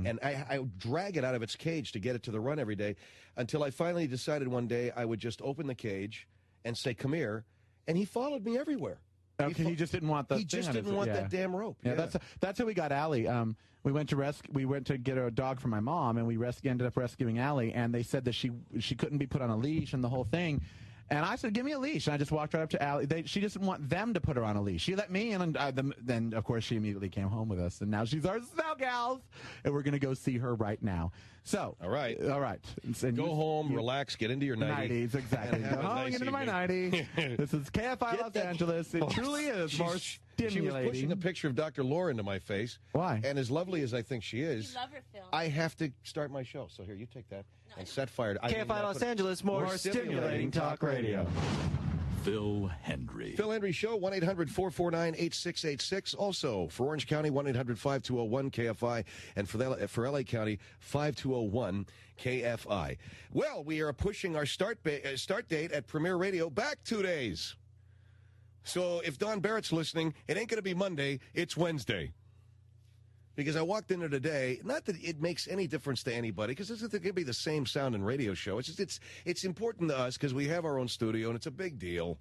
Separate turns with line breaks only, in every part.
And I drag it out of its cage to get it to the run every day until I finally decided one day I would just open the cage and say, come here. And he followed me everywhere.
Okay, he just didn't want the.
He just didn't want that damn rope.
Yeah, that's how we got Allie. We went to get a dog for my mom, and we ended up rescuing Allie. And they said that she couldn't be put on a leash and the whole thing. And I said, give me a leash. And I just walked right up to Allie. She didn't want them to put her on a leash. She let me, and then, of course, she immediately came home with us. And now she's our snow gals. And we're going to go see her right now. So,
all right.
And
go home, relax, get into your 90s.
Exactly. Go home, get into my 90. This is KFI Los Angeles. It truly is more stimulating.
She was pushing a picture of Dr. Laura into my face.
Why?
And as lovely as I think she is,
you love her, Phil.
I have to start my show. So here, you take that and set fire.
KFI Los Angeles, more stimulating talk radio.
Phil Hendrie.
Phil Hendrie Show, 1-800-449-8686. Also, for Orange County, 1-800-5201-KFI. And for LA County, 5201-KFI. Well, we are pushing our start date at Premier Radio back 2 days. So if Don Barrett's listening, it ain't going to be Monday, it's Wednesday. Because I walked into today, not that it makes any difference to anybody, because it's going to be the same sound and radio show. It's important to us because we have our own studio, and it's a big deal.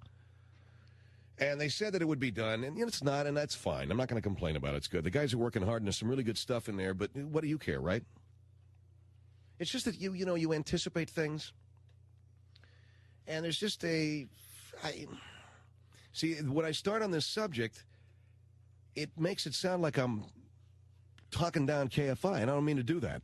And they said that it would be done, and it's not, and that's fine. I'm not going to complain about it. It's good. The guys are working hard, and there's some really good stuff in there, but what do you care, right? It's just that you anticipate things, and there's just see, when I start on this subject, it makes it sound like I'm talking down KFI, and I don't mean to do that.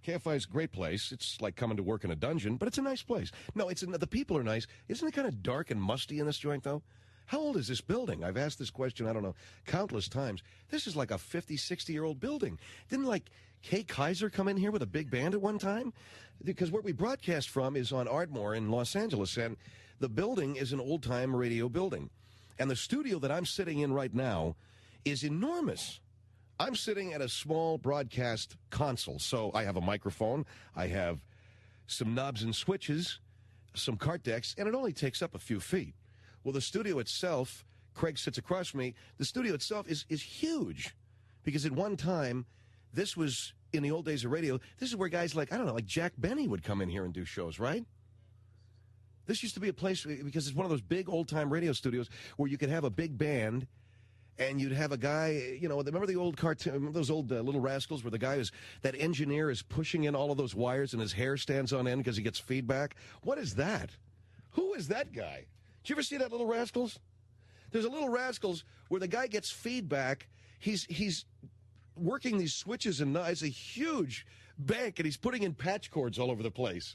KFI is a great place. It's like coming to work in a dungeon, but it's a nice place. No, the people are nice. Isn't it kind of dark and musty in this joint, though? How old is this building? I've asked this question, I don't know, countless times. This is like a 50, 60-year-old building. Didn't, like, Kay Kaiser come in here with a big band at one time? Because where we broadcast from is on Ardmore in Los Angeles, and the building is an old-time radio building. And the studio that I'm sitting in right now is enormous. I'm sitting at a small broadcast console, so I have a microphone, I have some knobs and switches, some cart decks, and it only takes up a few feet. Well, the studio itself, Craig sits across from me, the studio itself is huge, because at one time, this was, in the old days of radio, this is where guys like Jack Benny would come in here and do shows, right? This used to be a place, because it's one of those big old-time radio studios where you could have a big band, and you'd have a guy, remember the old cartoon, remember those old Little Rascals where the guy that engineer is pushing in all of those wires and his hair stands on end because he gets feedback? What is that? Who is that guy? Did you ever see that Little Rascals? There's a Little Rascals where the guy gets feedback. He's working these switches and it's a huge bank, and he's putting in patch cords all over the place.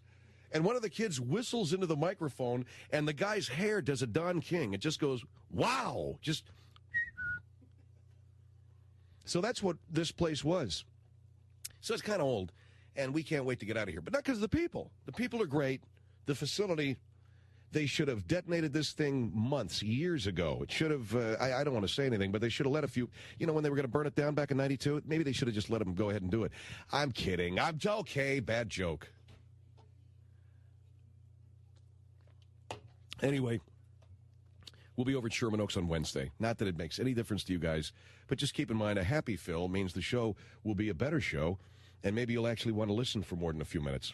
And one of the kids whistles into the microphone, and the guy's hair does a Don King. It just goes, wow, just... So that's what this place was. So it's kind of old, and we can't wait to get out of here. But not because of the people. The people are great. The facility, they should have detonated this thing years ago. It should have, I don't want to say anything, but they should have let a few, when they were going to burn it down back in 92, maybe they should have just let them go ahead and do it. I'm kidding. I'm okay. Bad joke. Anyway. We'll be over at Sherman Oaks on Wednesday. Not that it makes any difference to you guys, but just keep in mind a happy Phil means the show will be a better show, and maybe you'll actually want to listen for more than a few minutes.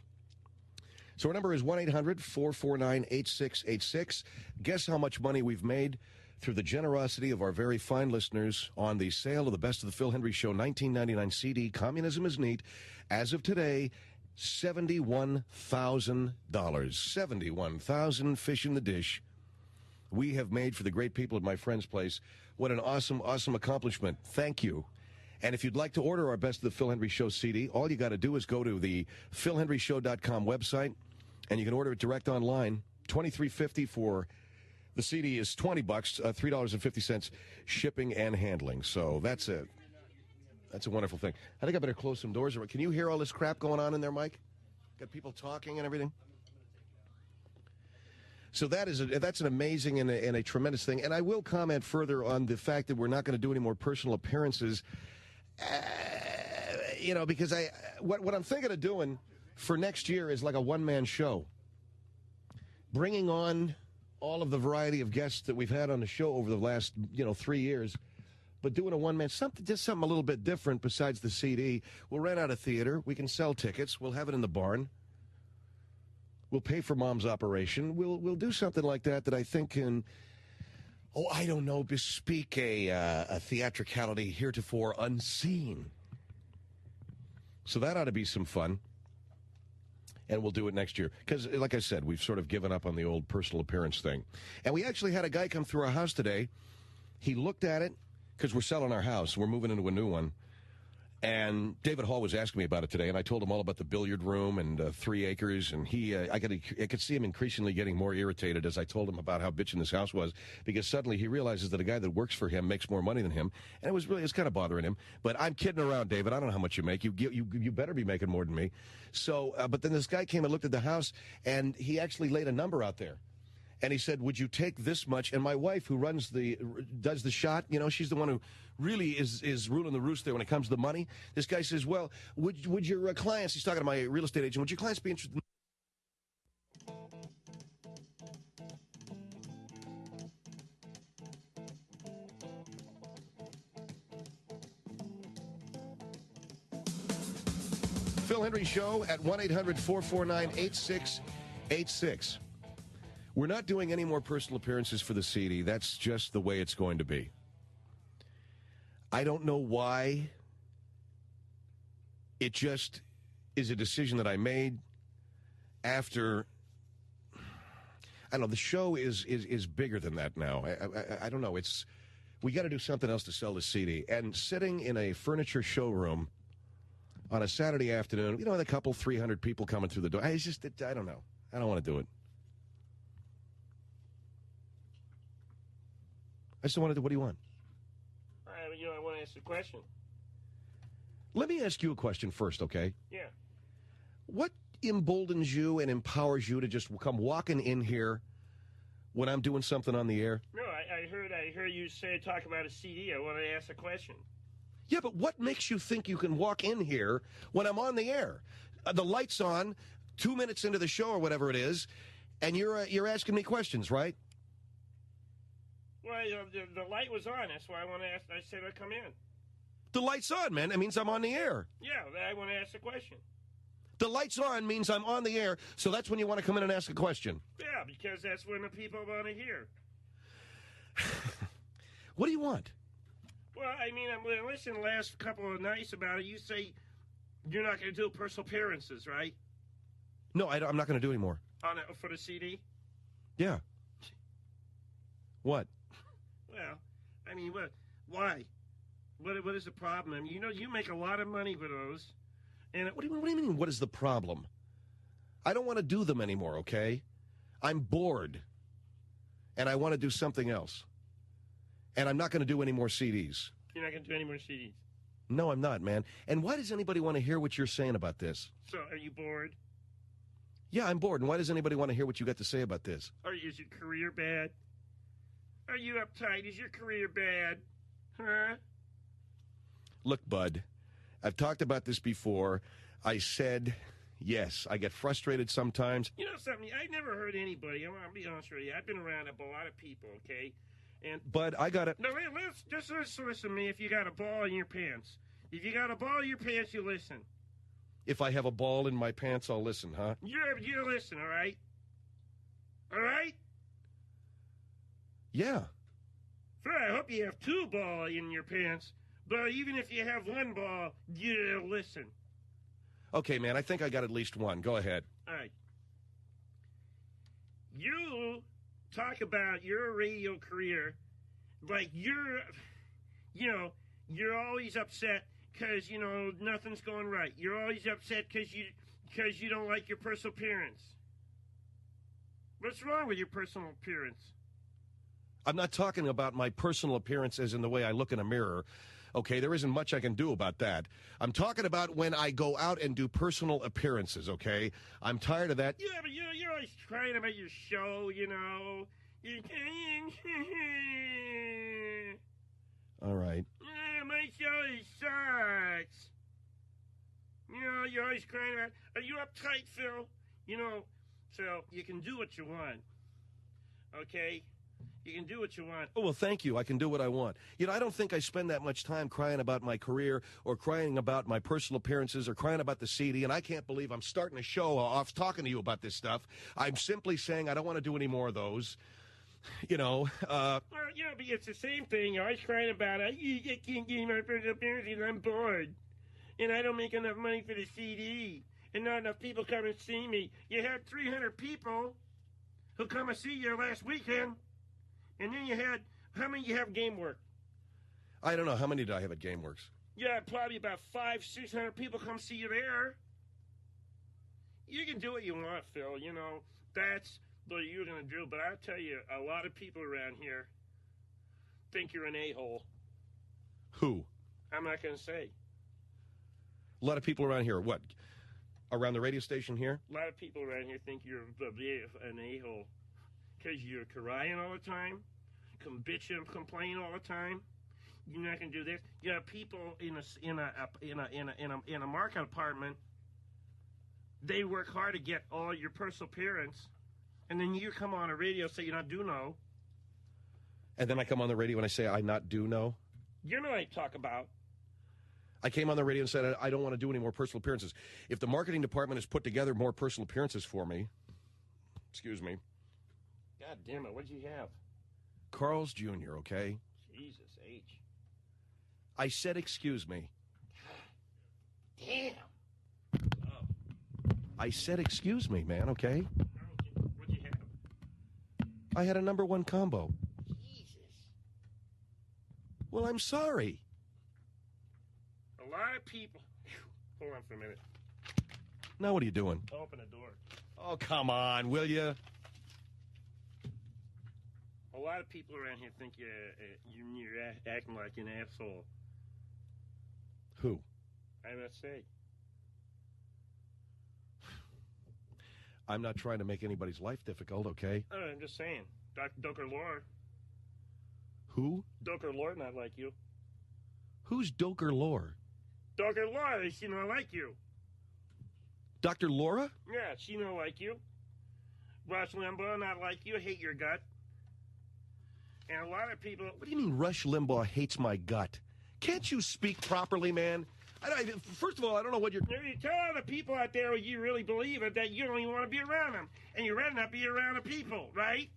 So our number is 1-800-449-8686. Guess how much money we've made through the generosity of our very fine listeners on the sale of the Best of the Phil Hendrie Show 1999 CD, Communism is Neat. As of today, $71,000. $71,000 fish in the dish. We have made for the great people at my friend's place. What an awesome, awesome accomplishment. Thank you. And if you'd like to order our Best of the Phil Hendrie Show CD, all you got to do is go to the philhendrieshow.com website, and you can order it direct online. $23.50 for the CD is $20, $3.50 shipping and handling. So that's a wonderful thing. I think I better close some doors. Can you hear all this crap going on in there, Mike? Got people talking and everything? So that's an amazing and a tremendous thing. And I will comment further on the fact that we're not going to do any more personal appearances, because what I'm thinking of doing for next year is like a one-man show. Bringing on all of the variety of guests that we've had on the show over the last, 3 years, But doing a one-man, just something a little bit different besides the CD. We'll rent out a theater. We can sell tickets. We'll have it in the barn. We'll pay for Mom's operation. We'll do something like that I think can, I don't know, bespeak a theatricality heretofore unseen. So that ought to be some fun. And we'll do it next year. Because, like I said, we've sort of given up on the old personal appearance thing. And we actually had a guy come through our house today. He looked at it, because we're selling our house. We're moving into a new one. And David Hall was asking me about it today, and I told him all about the billiard room and 3 acres. And I could see him increasingly getting more irritated as I told him about how bitchin' this house was, because suddenly he realizes that a guy that works for him makes more money than him, and it's kind of bothering him. But I'm kidding around, David. I don't know how much you make. You better be making more than me. So, but then this guy came and looked at the house, and he actually laid a number out there. And he said, would you take this much? And my wife, who does the shot, she's the one who really is ruling the roost there when it comes to the money. This guy says, well, would your clients, he's talking to my real estate agent, would your clients be interested Phil Hendrie Show at 1-800-449-8686. We're not doing any more personal appearances for the CD. That's just the way it's going to be. I don't know why. It just is a decision that I made after, I don't know, the show is bigger than that now. I don't know. We got to do something else to sell the CD. And sitting in a furniture showroom on a Saturday afternoon, with a couple, 300 people coming through the door, I don't know. I don't want to do it. I just wanted to, what do you want?
I want to ask a question.
Let me ask you a question first, okay?
Yeah.
What emboldens you and empowers you to just come walking in here when I'm doing something on the air?
No, I heard you talk about a CD. I want to ask a question.
Yeah, but what makes you think you can walk in here when I'm on the air? The light's on, 2 minutes into the show or whatever it is, and you're asking me questions, right?
Well, the light was on. That's why I want to ask. I said I'd come in.
The light's on, man. That means I'm on the air.
Yeah, I want to ask a question.
The light's on means I'm on the air, so that's when you want to come in and ask a question.
Yeah, because that's when the people want to hear.
What do you want?
Well, I mean, I'm listening the last couple of nights about it. You say you're not going to do personal appearances, right?
No, I'm not going to do anymore.
For the CD?
Yeah. What?
Well, I mean, why? What is the problem? I mean, you make a lot of money with those. And
what do you mean, what is the problem? I don't want to do them anymore, okay? I'm bored. And I want to do something else. And I'm not going to do any more CDs.
You're not going to do any more CDs?
No, I'm not, man. And why does anybody want to hear what you're saying about this?
So, are you bored?
Yeah, I'm bored. And why does anybody want to hear what you got to say about this?
Is your career bad? Are you uptight? Is your career bad? Huh?
Look, bud, I've talked about this before. I said, yes, I get frustrated sometimes.
You know something? I never heard anybody, I'm going to be honest with you, I've been around a lot of people, okay?
Bud, I got it.
No, let's listen to me if you got a ball in your pants. If you got a ball in your pants, you listen.
If I have a ball in my pants, I'll listen, huh?
You listen, all right? All right?
Yeah.
Sure, I hope you have 2 balls in your pants, but even if you have 1 ball, you listen.
Okay, man, I think I got at least 1. Go ahead.
All right. You talk about your radio career like you're always upset because, nothing's going right. You're always upset because you don't like your personal appearance. What's wrong with your personal appearance?
I'm not talking about my personal appearance as in the way I look in a mirror. Okay, there isn't much I can do about that. I'm talking about when I go out and do personal appearances, okay? I'm tired of that.
Yeah, but you're always crying about your show,
All right.
Yeah, my show sucks. You're always crying about, are you uptight, Phil? So you can do what you want, okay? You can do what you want.
Oh, well, thank you. I can do what I want. You know, I don't think I spend that much time crying about my career or crying about my personal appearances or crying about the CD, and I can't believe I'm starting a show off talking to you about this stuff. I'm simply saying I don't want to do any more of those. You know,
Well, yeah, but it's the same thing. You're always crying about it. I can't get my personal appearances. I'm bored. And I don't make enough money for the CD. And not enough people come and see me. You had 300 people who come and see you last weekend. And then you had, how many you have Game Work?
I don't know. How many did I have at GameWorks?
Yeah, probably about 500-600 people come see you there. You can do what you want, Phil. You know, that's what you're going to do. But I'll tell you, a lot of people around here think you're an a-hole.
Who?
I'm not going to say.
A lot of people around here. What? Around the radio station here?
A lot of people around here think you're an a-hole. Because you're crying all the time, bitching and complaining all the time. You're not going to do this. You have people in a market apartment. They work hard to get all your personal appearance, and then you come on a radio and say you're not do no.
And then I come on the radio and I say I not do no.
You know what I talk about.
I came on the radio and said I don't want to do any more personal appearances. If the marketing department has put together more personal appearances for me, excuse me.
God damn it, what'd you have?
Carl's Jr., okay?
Jesus H.
I said excuse me.
Damn.
I said excuse me, man, okay?
What'd you have?
I had a #1 combo.
Jesus.
Well, I'm sorry.
A lot of people... Hold on for a minute.
Now what are you doing?
Open the door.
Oh, come on, will you?
A lot of people around here think you're acting like an asshole.
Who?
I must say.
I'm not trying to make anybody's life difficult, okay?
Oh, I'm just saying. Dr. Doker Lord.
Who?
Doker Lord not like you.
Who's Doker Lore?
Doker Lord, she not like you.
Dr. Laura?
Yeah, she not like you. Rush Limbaugh not like you, hate your gut. And a lot of people...
What do you mean Rush Limbaugh hates my gut? Can't you speak properly, man? First of all, I don't know what you're...
You tell all the people out there you really believe it that you don't even want to be around them. And you'd rather not be around the people, right?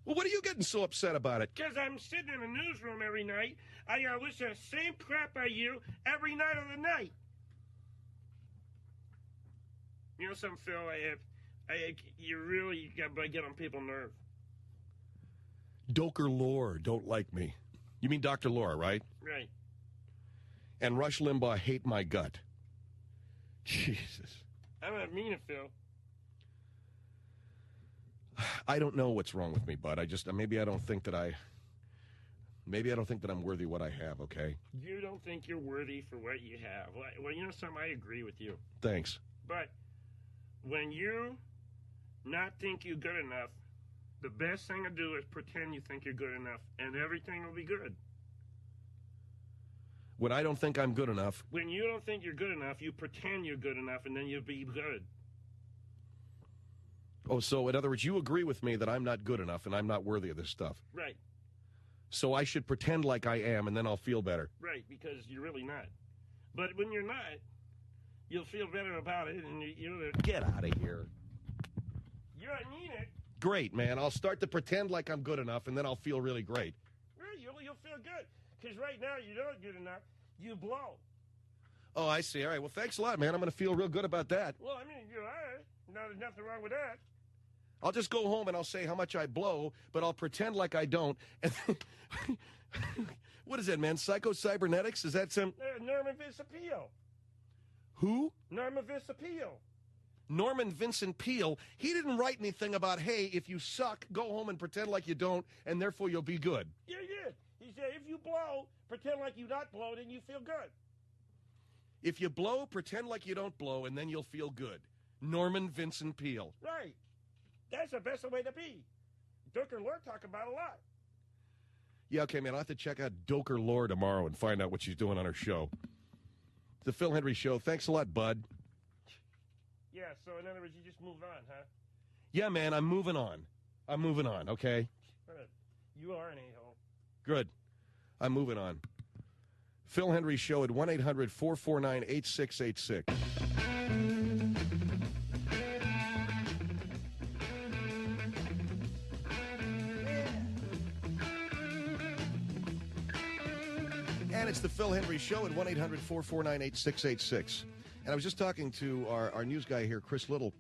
Well, what are you getting so upset about it?
Because I'm sitting in a newsroom every night. I got to listen to the same crap by you every night of the night. You know something, Phil? You really got to get on people's nerves.
Doker Lore don't like me. You mean Dr. Laura, right?
Right.
And Rush Limbaugh hate my gut. Jesus.
I'm not mean it, Phil.
I don't know what's wrong with me, bud. Maybe I don't think that I'm worthy of what I have, okay?
You don't think you're worthy for what you have. Well, you know something? I agree with you.
Thanks.
But when you not think you're good enough, the best thing to do is pretend you think you're good enough, and everything will be good.
When I don't think I'm good enough...
When you don't think you're good enough, you pretend you're good enough, and then you'll be good.
Oh, so in other words, you agree with me that I'm not good enough and I'm not worthy of this stuff.
Right.
So I should pretend like I am, and then I'll feel better.
Right, because you're really not. But when you're not, you'll feel better about it, and you'll...
Get out of here.
You don't mean it.
Great, man. I'll start to pretend like I'm good enough, and then I'll feel really great.
Right, you'll feel good. Because right now, you're not good enough. You blow.
Oh, I see. All right. Well, thanks a lot, man. I'm going to feel real good about that.
Well, I mean, you're all right. No, there's nothing wrong with that.
I'll just go home and I'll say how much I blow, but I'll pretend like I don't. And what is that, man? Psycho-cybernetics? Is that some...
Norman Vincent Peale.
Who?
Norman Vincent Peale.
Norman Vincent Peale. He didn't write anything about, hey, if you suck, go home and pretend like you don't, and therefore you'll be good.
Yeah, he did. He said, if you blow, pretend like you not blow, then you feel good.
If you blow, pretend like you don't blow, and then you'll feel good. Norman Vincent Peale.
Right. That's the best way to be. Doker Lore talk about a lot.
Yeah, okay, man. I'll have to check out Doker Lore tomorrow and find out what she's doing on her show. The Phil Hendrie Show. Thanks a lot, bud.
Yeah, so in other words, you just moved on, huh?
Yeah, man, I'm moving on. I'm moving on, okay?
All right. You are an a-hole.
Good. I'm moving on. Phil Hendrie Show at 1-800-449-8686. And it's the Phil Hendrie Show at 1-800-449-8686. And I was just talking to our news guy here, Chris Little,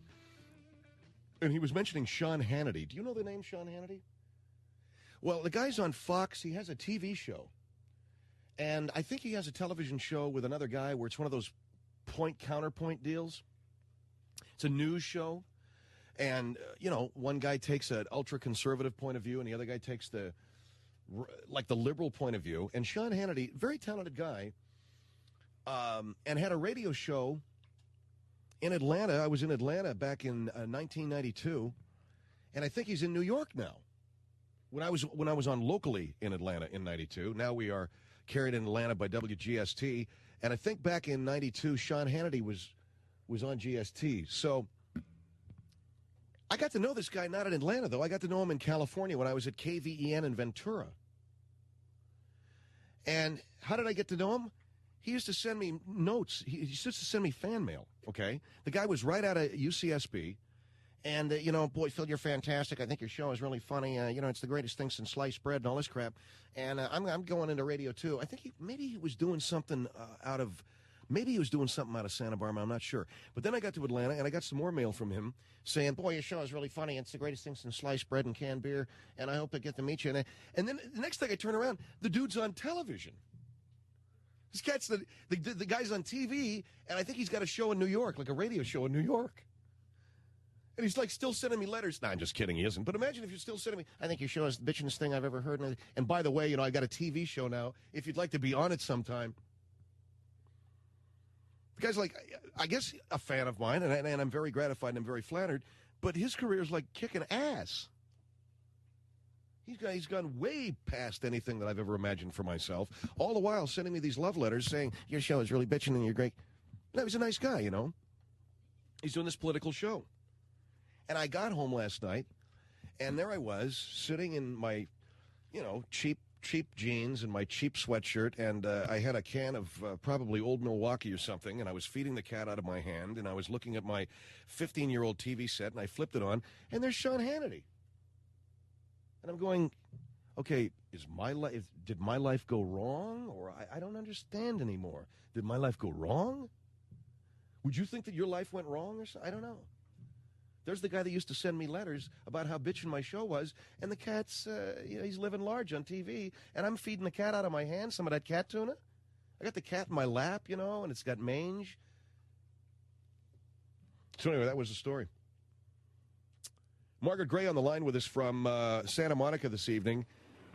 and he was mentioning Sean Hannity. Do you know the name Sean Hannity? Well, the guy's on Fox. He has a TV show. And I think he has a television show with another guy where it's one of those point-counterpoint deals. It's a news show. And, one guy takes an ultra-conservative point of view, and the other guy takes the liberal point of view. And Sean Hannity, very talented guy, and had a radio show in Atlanta. I was in Atlanta back in 1992, and I think he's in New York now. When I was on locally in Atlanta in 92, now we are carried in Atlanta by WGST, and I think back in 92, Sean Hannity was on GST. So I got to know this guy not in Atlanta, though. I got to know him in California when I was at KVEN in Ventura. And how did I get to know him? He used to send me notes. He used to send me fan mail, okay? The guy was right out of UCSB. And, boy, Phil, you're fantastic. I think your show is really funny. It's the greatest thing since sliced bread and all this crap. And I'm going into radio, too. I think maybe he was doing something out of Santa Barbara. I'm not sure. But then I got to Atlanta, and I got some more mail from him saying, boy, your show is really funny. It's the greatest thing since sliced bread and canned beer, and I hope to get to meet you. And then the next thing I turn around, the dude's on television. This cat's the guy's on TV, and I think he's got a show in New York, like a radio show in New York. And he's still sending me letters. No, I'm just kidding. He isn't. But imagine if you're still sending me, I think your show is the bitchingest thing I've ever heard. And by the way, I got a TV show now. If you'd like to be on it sometime. The guy's I guess a fan of mine, and I'm very gratified and I'm very flattered. But his career is like kicking ass. He's gone way past anything that I've ever imagined for myself. All the while sending me these love letters saying, your show is really bitching and you're great. No, he's a nice guy, He's doing this political show. And I got home last night, and there I was, sitting in my, cheap jeans and my cheap sweatshirt, and I had a can of probably Old Milwaukee or something, and I was feeding the cat out of my hand, and I was looking at my 15-year-old TV set, and I flipped it on, and there's Sean Hannity. And I'm going, okay, did my life go wrong? Or I don't understand anymore. Did my life go wrong? Would you think that your life went wrong or something? I don't know. There's the guy that used to send me letters about how bitchin' my show was, and the cat's, he's living large on TV, and I'm feeding the cat out of my hand, some of that cat tuna. I got the cat in my lap, and it's got mange. So anyway, that was the story. Margaret Gray on the line with us from Santa Monica this evening.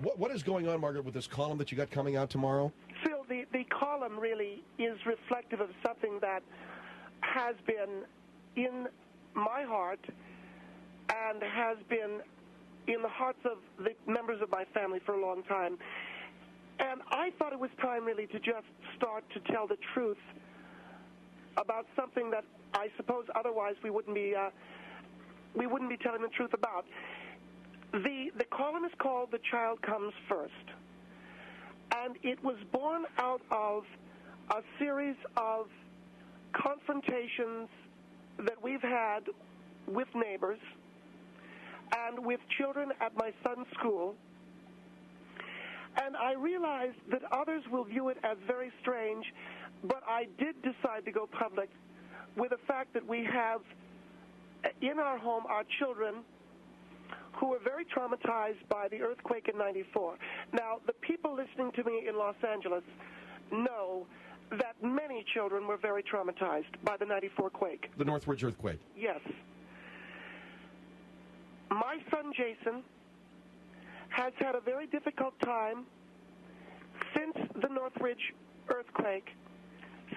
What is going on, Margaret, with this column that you got coming out tomorrow?
Phil, the column really is reflective of something that has been in my heart and has been in the hearts of the members of my family for a long time. And I thought it was time really to just start to tell the truth about something that I suppose otherwise we wouldn't be telling the truth about. The column is called The Child Comes First. And it was born out of a series of confrontations that we've had with neighbors and with children at my son's school. And I realized that others will view it as very strange, but I did decide to go public with the fact that we have in our home our children who were very traumatized by the earthquake in '94. Now, the people listening to me in Los Angeles know that many children were very traumatized by the '94 quake.
The Northridge earthquake.
Yes. My son, Jason, has had a very difficult time since the Northridge earthquake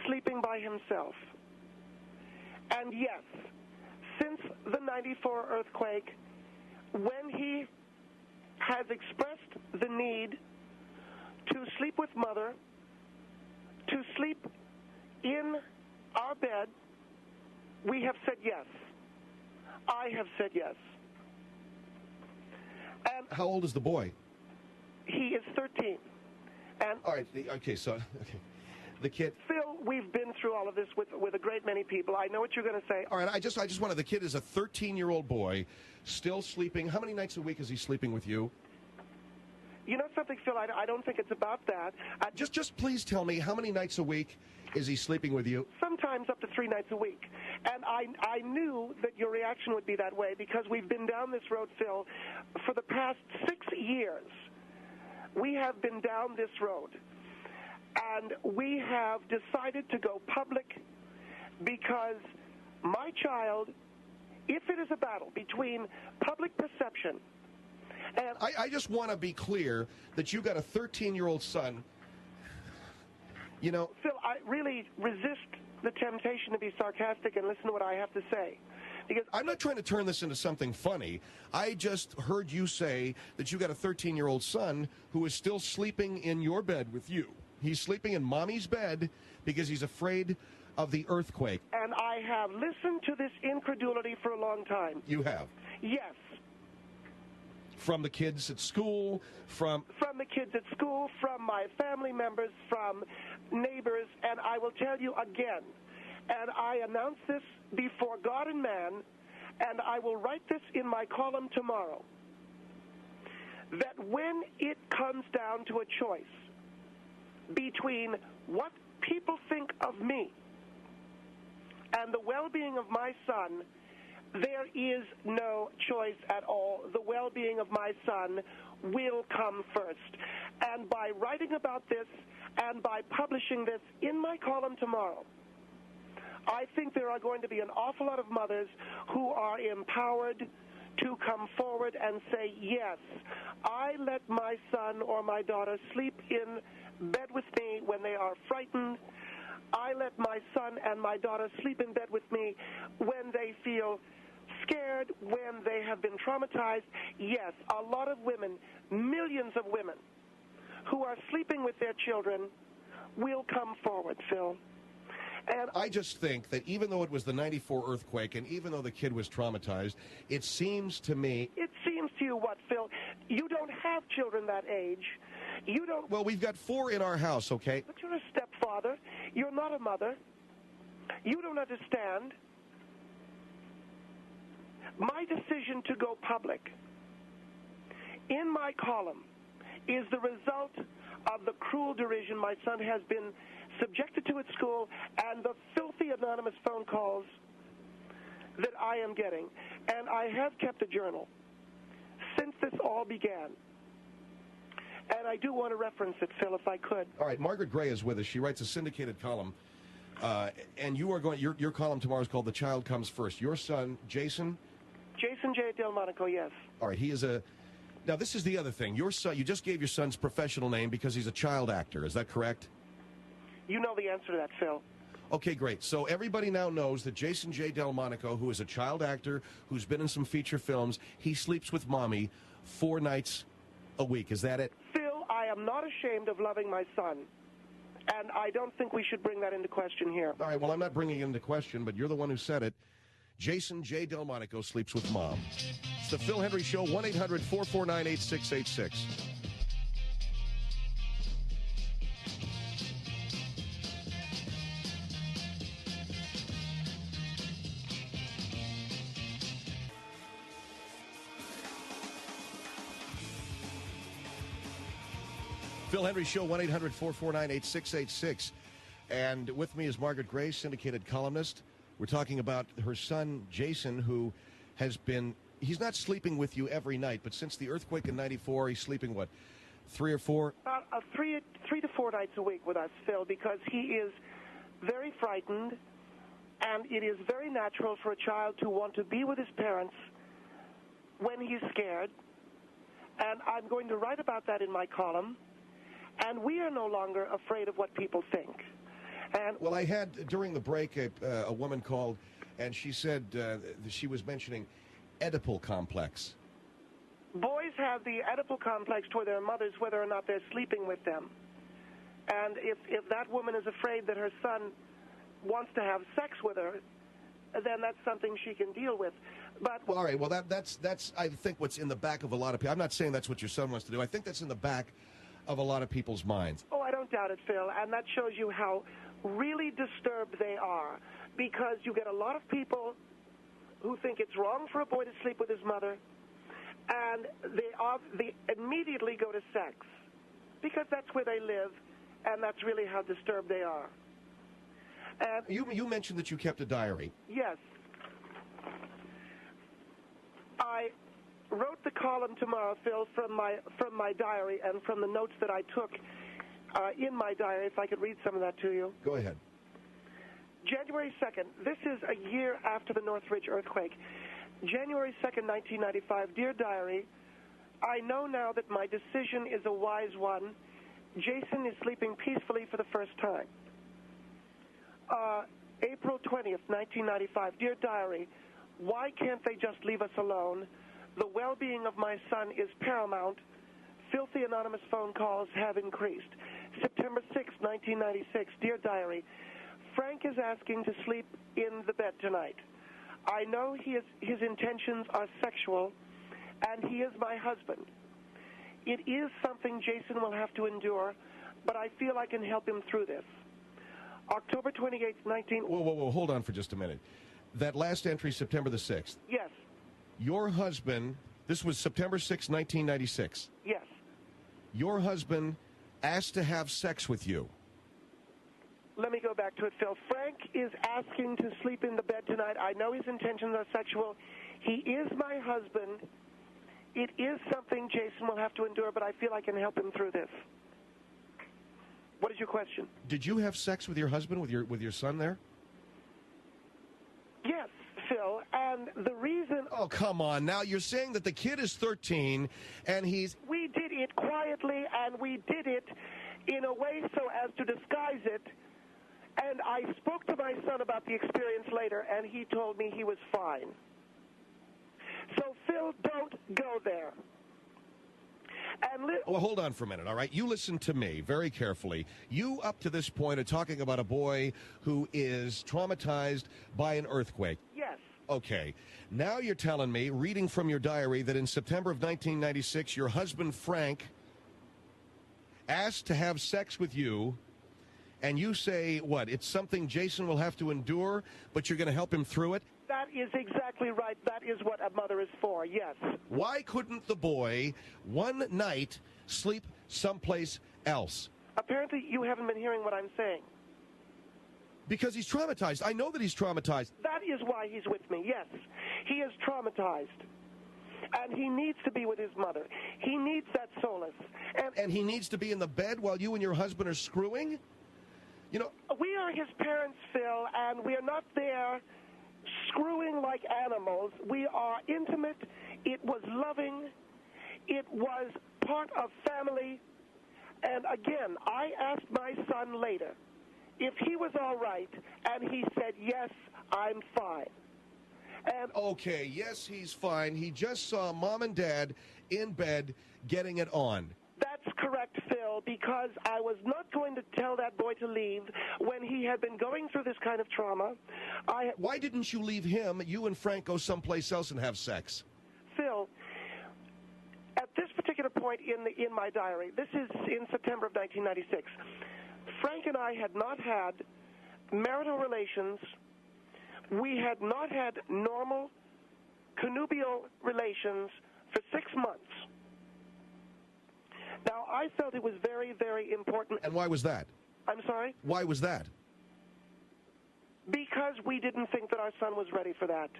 sleeping by himself. And yes, since the '94 earthquake, when he has expressed the need to sleep with mother, to sleep in our bed, we have said yes. I have said yes. And
how old is the boy?
He is 13. And
all right, okay, so the kid.
Phil, we've been through all of this with a great many people. I know what you're going to say.
All right, I just wanted, the kid is a 13-year-old boy, still sleeping. How many nights a week is he sleeping with you?
You know something, Phil? I don't think it's about that.
Just please tell me, how many nights a week is he sleeping with you?
Sometimes up to 3 nights a week. And I knew that your reaction would be that way because we've been down this road, Phil, for the past 6 years. We have been down this road. And we have decided to go public because my child, if it is a battle between public perception and...
I just want to be clear that you got a 13-year-old son. You know...
Phil, I really resist the temptation to be sarcastic and listen to what I have to say. Because
I'm not trying to turn this into something funny. I just heard you say that you got a 13-year-old son who is still sleeping in your bed with you. He's sleeping in Mommy's bed because he's afraid of the earthquake.
And I have listened to this incredulity for a long time.
You have?
Yes.
From the kids at school, from
the kids at school, from my family members, from neighbors, and I will tell you again, and I announce this before God and man, and I will write this in my column tomorrow, that when it comes down to a choice between what people think of me and the well-being of my son, there is no choice at all. The well-being of my son will come first. And by writing about this and by publishing this in my column tomorrow, I think there are going to be an awful lot of mothers who are empowered to come forward and say, yes, I let my son or my daughter sleep in bed with me when they are frightened. I let my son and my daughter sleep in bed with me when they feel scared, when they have been traumatized. Yes, a lot of women, millions of women who are sleeping with their children will come forward, Phil. And
I just think that even though it was the 94 earthquake and even though the kid was traumatized, it seems to me...
It seems to you what, Phil? You don't have children that age. You don't...
Well, we've got 4 in our house, okay?
But you're a stepfather. You're not a mother. You don't understand. My decision to go public in my column is the result of the cruel derision my son has been subjected to at school and the filthy anonymous phone calls that I am getting. And I have kept a journal since this all began. And I do want to reference it, Phil, if I could.
All right, Margaret Gray is with us. She writes a syndicated column. And you are going, your column tomorrow is called The Child Comes First. Your son, Jason?
Jason J. Delmonico, yes.
All right, he is a... Now, this is the other thing. Your son, you just gave your son's professional name because he's a child actor. Is that correct?
You know the answer to that, Phil.
Okay, great. So everybody now knows that Jason J. Delmonico, who is a child actor, who's been in some feature films, he sleeps with Mommy 4 nights a week. Is that it?
Phil, I am not ashamed of loving my son. And I don't think we should bring that into question here.
All right, well, I'm not bringing it into question, but you're the one who said it. Jason J. Delmonico sleeps with Mom. It's the Phil Hendrie Show, 1-800-449-8686. Phil Hendrie Show, 1-800-449-8686. And with me is Margaret Gray, syndicated columnist. We're talking about her son, Jason, who has been, he's not sleeping with you every night, but since the earthquake in 94, he's sleeping, what, 3 or 4?
About 3 to 4 nights a week with us, Phil, because he is very frightened, and it is very natural for a child to want to be with his parents when he's scared. And I'm going to write about that in my column. And we are no longer afraid of what people think. And
well, I had, during the break, a woman called, and she said she was mentioning Oedipal complex.
Boys have the Oedipal complex toward their mothers whether or not they're sleeping with them. And if that woman is afraid that her son wants to have sex with her, then that's something she can deal with. But
well, all right. Well, that's I think what's in the back of a lot of people. I'm not saying that's what your son wants to do. I think that's in the back of a lot of people's minds.
Oh, I don't doubt it, Phil, and that shows you how really disturbed they are, because you get a lot of people who think it's wrong for a boy to sleep with his mother, and they immediately go to sex, because that's where they live, and that's really how disturbed they are. And
you mentioned that you kept a diary.
Yes. I wrote the column tomorrow, Phil, from my diary and from the notes that I took in my diary, if I could read some of that to you.
Go ahead.
January 2nd, this is a year after the Northridge earthquake. January 2nd, 1995, Dear Diary, I know now that my decision is a wise one. Jason is sleeping peacefully for the first time. April 20th, 1995, Dear Diary, why can't they just leave us alone? The well-being of my son is paramount. Filthy anonymous phone calls have increased. September 6th, 1996, Dear Diary, Frank is asking to sleep in the bed tonight. I know his intentions are sexual, and he is my husband. It is something Jason will have to endure, but I feel I can help him through this. October 28th,
Whoa, hold on for just a minute. That last entry, September the 6th.
Yes.
Your husband, this was September 6th, 1996.
Yes.
Your husband asked to have sex with you.
Let me go back to it, Phil. Frank is asking to sleep in the bed tonight. I know his intentions are sexual. He is my husband. It is something Jason will have to endure, but I feel I can help him through this. What is your question?
Did you have sex with your husband, with your son there?
Yes, Phil, and the reason...
Oh, come on. Now, you're saying that the kid is 13, and he's...
We did it quietly, and we did it in a way so as to disguise it. And I spoke to my son about the experience later, and he told me he was fine. So, Phil, don't go there. And
well, hold on for a minute, all right? You listen to me very carefully. You, up to this point, are talking about a boy who is traumatized by an earthquake.
Yes.
Okay. Now you're telling me, reading from your diary, that in September of 1996, your husband, Frank, asked to have sex with you, and you say, what, it's something Jason will have to endure, but you're going to help him through it?
That is exactly right. That is what a mother is for, yes.
Why couldn't the boy, one night, sleep someplace else?
Apparently you haven't been hearing what I'm saying.
Because he's traumatized. I know that he's traumatized.
That is why he's with me, yes. He is traumatized. And he needs to be with his mother. He needs that solace.
And he needs to be in the bed while you and your husband are screwing? You know,
we are his parents, Phil, and we are not there screwing like animals. We are intimate. It was loving. It was part of family. And again, I asked my son later if he was all right, and he said, yes, I'm fine. And
okay, yes, he's fine. He just saw Mom and Dad in bed getting it on.
That's correct, Phil, because I was not going to tell that boy to leave when he had been going through this kind of trauma.
Why didn't you leave him, you and Frank, go someplace else and have sex?
Phil, at this particular point in my diary, this is in September of 1996, Frank and I had not had marital relations. We had not had normal connubial relations for 6 months. Now, I felt it was very, very important.
And why was that?
I'm sorry?
Why was that?
Because we didn't think that our son was ready for that.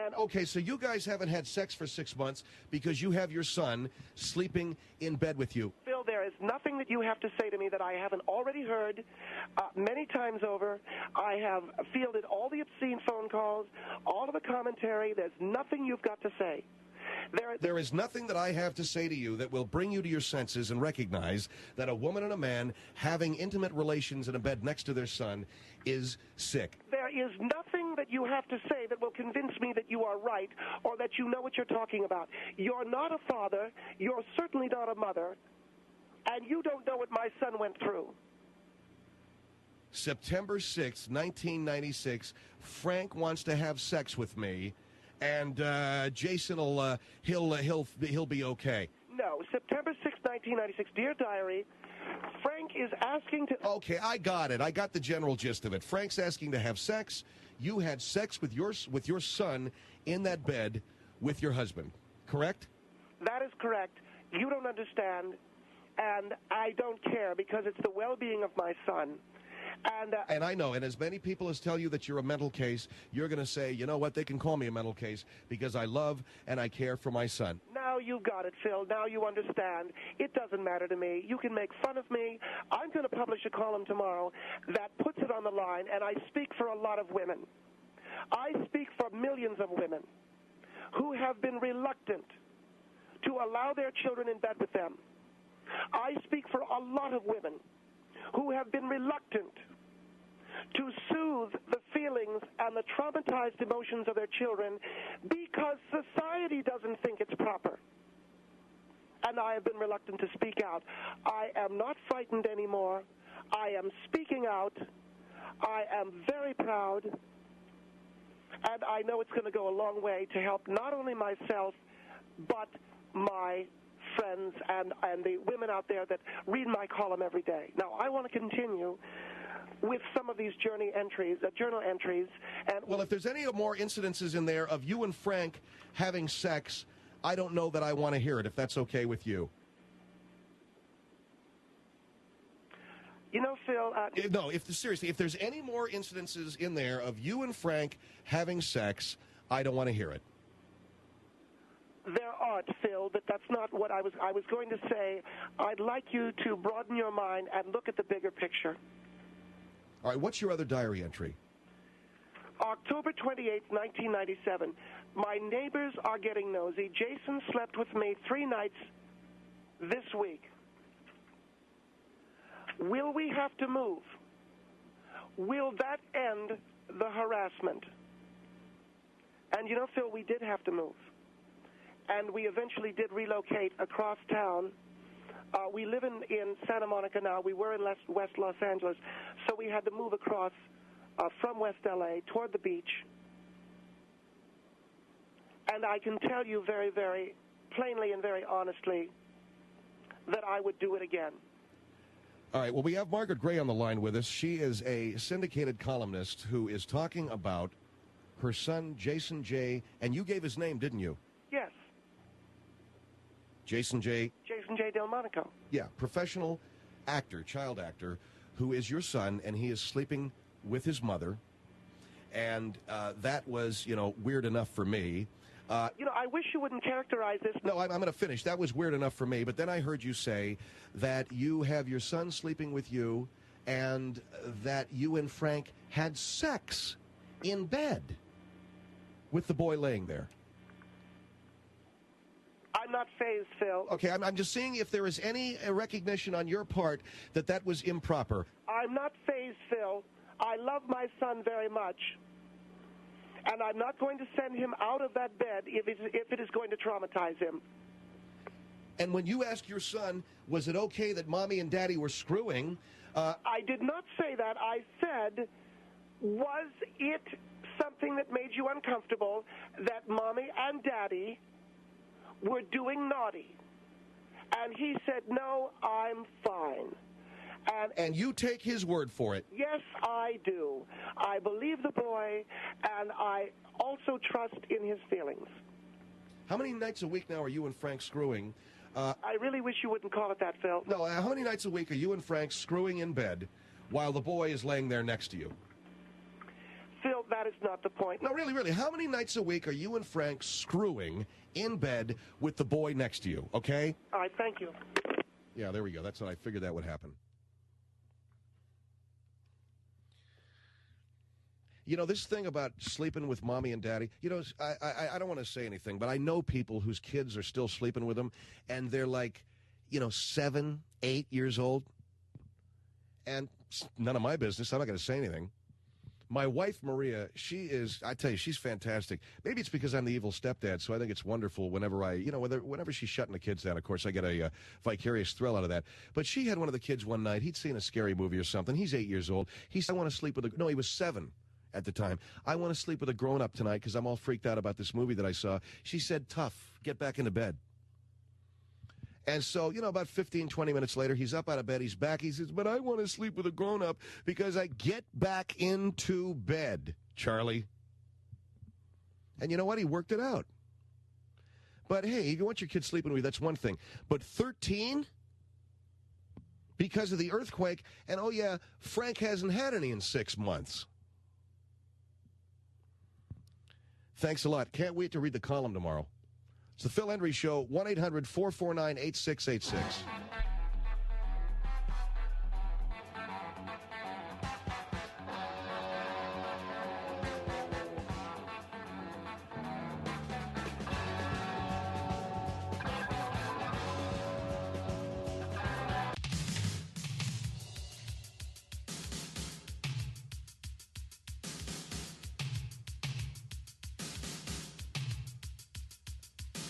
And
okay, so you guys haven't had sex for 6 months because you have your son sleeping in bed with you.
Phil, there is nothing that you have to say to me that I haven't already heard many times over. I have fielded all the obscene phone calls, all of the commentary. There's nothing you've got to say.
There is nothing that I have to say to you that will bring you to your senses and recognize that a woman and a man having intimate relations in a bed next to their son is sick.
There is nothing that you have to say that will convince me that you are right or that you know what you're talking about. You're not a father. You're certainly not a mother. And you don't know what my son went through.
September 6th, 1996, Frank wants to have sex with me, and Jason will he'll be okay.
No, September 6th, 1996. Dear Diary, Frank is asking to...
Okay, I got it. I got the general gist of it. Frank's asking to have sex. You had sex with your son in that bed with your husband, correct?
That is correct. You don't understand, and I don't care because it's the well-being of my son. And
I know, and as many people as tell you that you're a mental case, you're going to say, you know what, they can call me a mental case because I love and I care for my son.
Now you got it, Phil. Now you understand. It doesn't matter to me. You can make fun of me. I'm going to publish a column tomorrow that puts it on the line, and I speak for a lot of women. I speak for millions of women who have been reluctant to allow their children in bed with them. I speak for a lot of women who have been reluctant to soothe the feelings and the traumatized emotions of their children because society doesn't think it's proper. And I have been reluctant to speak out. I am not frightened anymore. I am speaking out. I am very proud. And I know it's going to go a long way to help not only myself, but my friends and the women out there that read my column every day. Now, I want to continue with some of these journal entries. And
well, if there's any more incidences in there of you and Frank having sex, I don't know that I want to hear it, if that's okay with you.
You know, Phil...
no, seriously, if there's any more incidences in there of you and Frank having sex, I don't want to hear it.
There aren't, Phil, but that's not what I was going to say. I'd like you to broaden your mind and look at the bigger picture.
All right, what's your other diary entry?
October 28, 1997. My neighbors are getting nosy. Jason slept with me 3 nights this week. Will we have to move? Will that end the harassment? And you know, Phil, we did have to move. And we eventually did relocate across town. We live in Santa Monica now. We were in West Los Angeles, so we had to move across from West L.A. toward the beach. And I can tell you very, very plainly and very honestly that I would do it again.
All right, well, we have Margaret Gray on the line with us. She is a syndicated columnist who is talking about her son, Jason J., and you gave his name, didn't you?
Yes.
Jason J.
Delmonico.
Yeah, professional actor, child actor, who is your son, and he is sleeping with his mother. And that was, weird enough for me.
I wish you wouldn't characterize this.
No, I'm going to finish. That was weird enough for me. But then I heard you say that you have your son sleeping with you and that you and Frank had sex in bed with the boy laying there.
I'm not fazed, Phil.
Okay, I'm just seeing if there is any recognition on your part that that was improper.
I'm not fazed, Phil. I love my son very much. And I'm not going to send him out of that bed if it is going to traumatize him.
And when you asked your son, was it okay that Mommy and Daddy were screwing?
I did not say that. I said, was it something that made you uncomfortable that Mommy and Daddy were doing naughty? And he said, no, I'm fine.
And you take his word for it?
Yes, I do. I believe the boy, and I also trust in his feelings.
How many nights a week now are you and Frank screwing?
I really wish you wouldn't call it that, Phil.
No, how many nights a week are you and Frank screwing in bed while the boy is laying there next to you?
Phil, that is not the point.
No, really. How many nights a week are you and Frank screwing in bed with the boy next to you, okay?
All right, thank you.
Yeah, there we go. That's what I figured that would happen. This thing about sleeping with Mommy and Daddy, I don't want to say anything, but I know people whose kids are still sleeping with them, and they're like, 7, 8 years old. And none of my business. I'm not going to say anything. My wife, Maria, I tell you, she's fantastic. Maybe it's because I'm the evil stepdad, so I think it's wonderful whenever whenever she's shutting the kids down. Of course, I get a vicarious thrill out of that. But she had one of the kids one night. He'd seen a scary movie or something. He's 8 years old. He said, I want to sleep with no, he was 7 at the time. I want to sleep with a grown-up tonight because I'm all freaked out about this movie that I saw. She said, tough, get back into bed. And so, about 15, 20 minutes later, he's up out of bed, he's back, he says, but I want to sleep with a grown-up because I get back into bed, Charlie. And you know what? He worked it out. But hey, if you want your kid sleeping with you, that's one thing. But 13? Because of the earthquake, and oh yeah, Frank hasn't had any in 6 months. Thanks a lot. Can't wait to read the column tomorrow. It's the Phil Hendrie Show, 1-800-449-8686.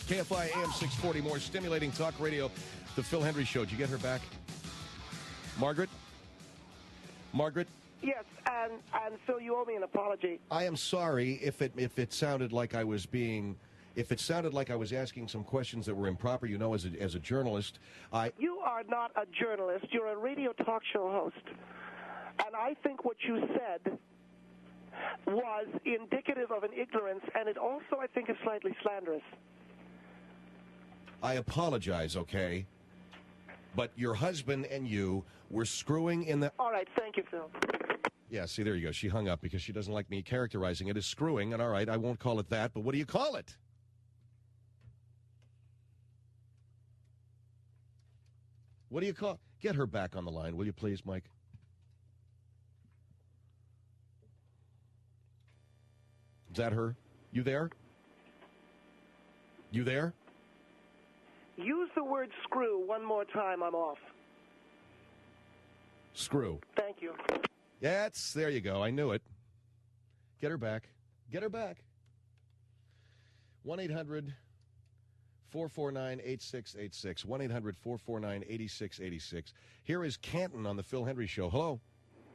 KFI AM 640, more stimulating talk radio, the Phil Hendrie Show. Did you get her back? Margaret? Margaret?
Yes, and Phil, you owe me an apology.
I am sorry if it sounded like I was asking some questions that were improper. As a journalist,
You are not a journalist. You're a radio talk show host. And I think what you said was indicative of an ignorance, and it also, I think, is slightly slanderous.
I apologize, okay? But your husband and you were screwing in the...
All right, thank you, Phil.
Yeah, see, there you go. She hung up because she doesn't like me characterizing it as screwing, and all right, I won't call it that, but what do you call it? What do you call... Get her back on the line, will you please, Mike? Is that her? You there? You there?
Use the word screw one more time, I'm off.
Screw.
Thank you.
There you go. I knew it. Get her back. Get her back. 1-800-449-8686. 1-800-449-8686. Here is Canton on the Phil Hendrie Show. Hello.